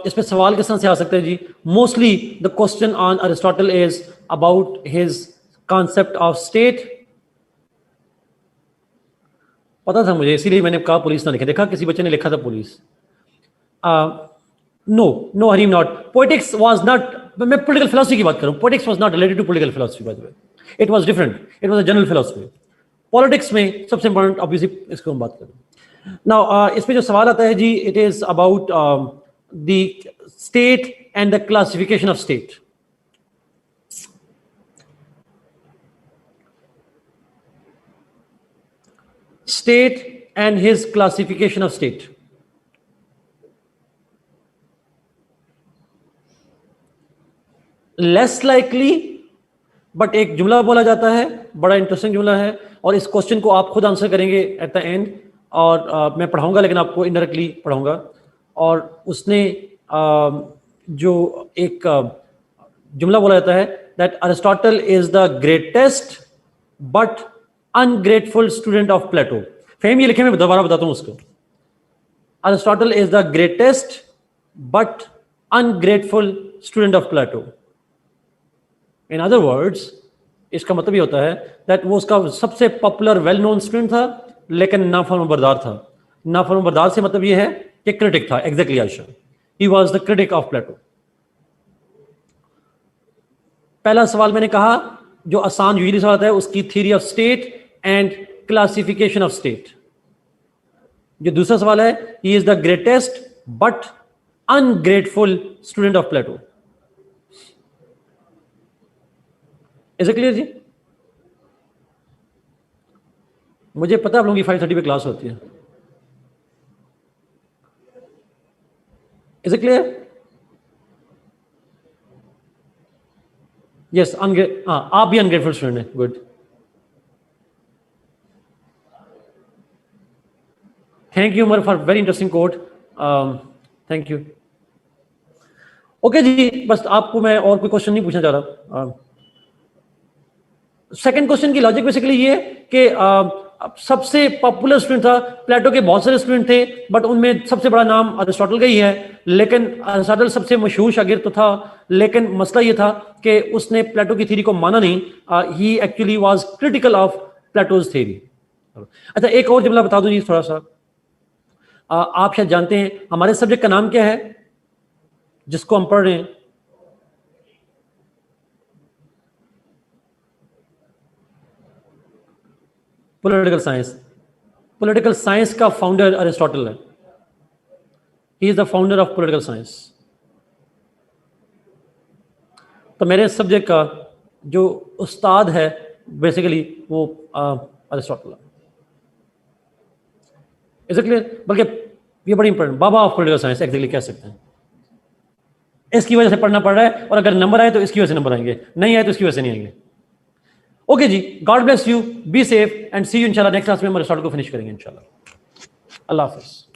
इस पे सवाल किस तरह से आ सकते हैं जी. Mostly the question on Aristotle is about his concept of state. पता था मुझे, इसीलिए मैंने कहा पुलिस ना लिखे. देखा किसी बच्चे ने लिखा था police. No, Harim, not. Poetics was not. मैं political philosophy की बात करूं. Poetics was not related to political philosophy, by the way. It was different. It was a general philosophy. Politics में सबसे important, obviously, इसको हम बात करें. Now, इसमें जो सवाल आता है जी, it is about the state and the classification of state. State and his classification of state. Less likely, but एक जुमला बोला जाता है, बड़ा इंटरेस्टिंग जुमला है, और इस क्वेश्चन को आप खुद आंसर करेंगे एट द एंड. और मैं पढ़ाऊंगा, लेकिन आपको इनडायरेक्टली पढ़ाऊंगा. और उसने जो एक जुमला बोला जाता है that Aristotle is the greatest but ungrateful student of Plato. फेम ये लिखे, मैं दोबारा बताता हूं उसको. Aristotle is the greatest but ungrateful student of Plato. In other words, इसका मतलब ये होता है दैट वो उसका सबसे पॉपुलर वेल नोन स्टूडेंट था, लेकिन नाफरमानबरदार था. नाफरमानबरदार से मतलब ये है कि क्रिटिक था. Exactly Ayesha, he was the critic of Plato. पहला सवाल मैंने कहा जो आसान यूजुअली सवाल आता है, उसकी theory of state and classification of state. जो दूसरा सवाल है, he is the greatest but ungrateful student of Plato. Is it clear जी? मुझे पता है आप लोगों की 5:30 पे क्लास होती है. Is it clear? यस. आप भी अनग्रेटफुल स्टूडेंट हैं. Good. Thank you Umar for very interesting quote. Thank you. Okay जी, बस आपको मैं और कोई क्वेश्चन नहीं पूछना चाह रहा. सेकंड क्वेश्चन की लॉजिक बेसिकली ये कि सबसे पॉपुलर स्टूडेंट था. प्लेटो के बहुत सारे स्टूडेंट थे, बट उनमें सबसे बड़ा नाम अरिस्टोटल का ही है. लेकिन अरिस्टोटल सबसे मशहूर शागिर्द तो था, लेकिन मसला ये था कि उसने प्लेटो की थ्योरी को माना नहीं. He actually was critical of Plato's theory. अच्छा, एक और जुमला बता दूं जी थोड़ा सा. आप शायद जानते हैं हमारे सब्जेक्ट का नाम क्या है जिसको हम पढ़ रहे हैं? Political science. पॉलिटिकल साइंस का फाउंडर अरिस्टोटल है. He is the founder of political science. तो मेरे सब्जेक्ट का जो उस्ताद है बेसिकली वो अरिस्टोटल है. Is it clear? बल्कि ये बड़ी important, Baba of political science actually कह सकते हैं. इसकी वजह से पढ़ना पड़ रहा है, और अगर नंबर आए तो इसकी वजह से नंबर आएंगे, नहीं आए तो इसकी वजह से नहीं आएंगे. ओके जी, God bless you, be safe and see you इंशाल्लाह. नेक्स्ट क्लास में हम अरिस्टोटल को फिनिश करेंगे इंशाल्लाह. अल्लाह हाफिज़.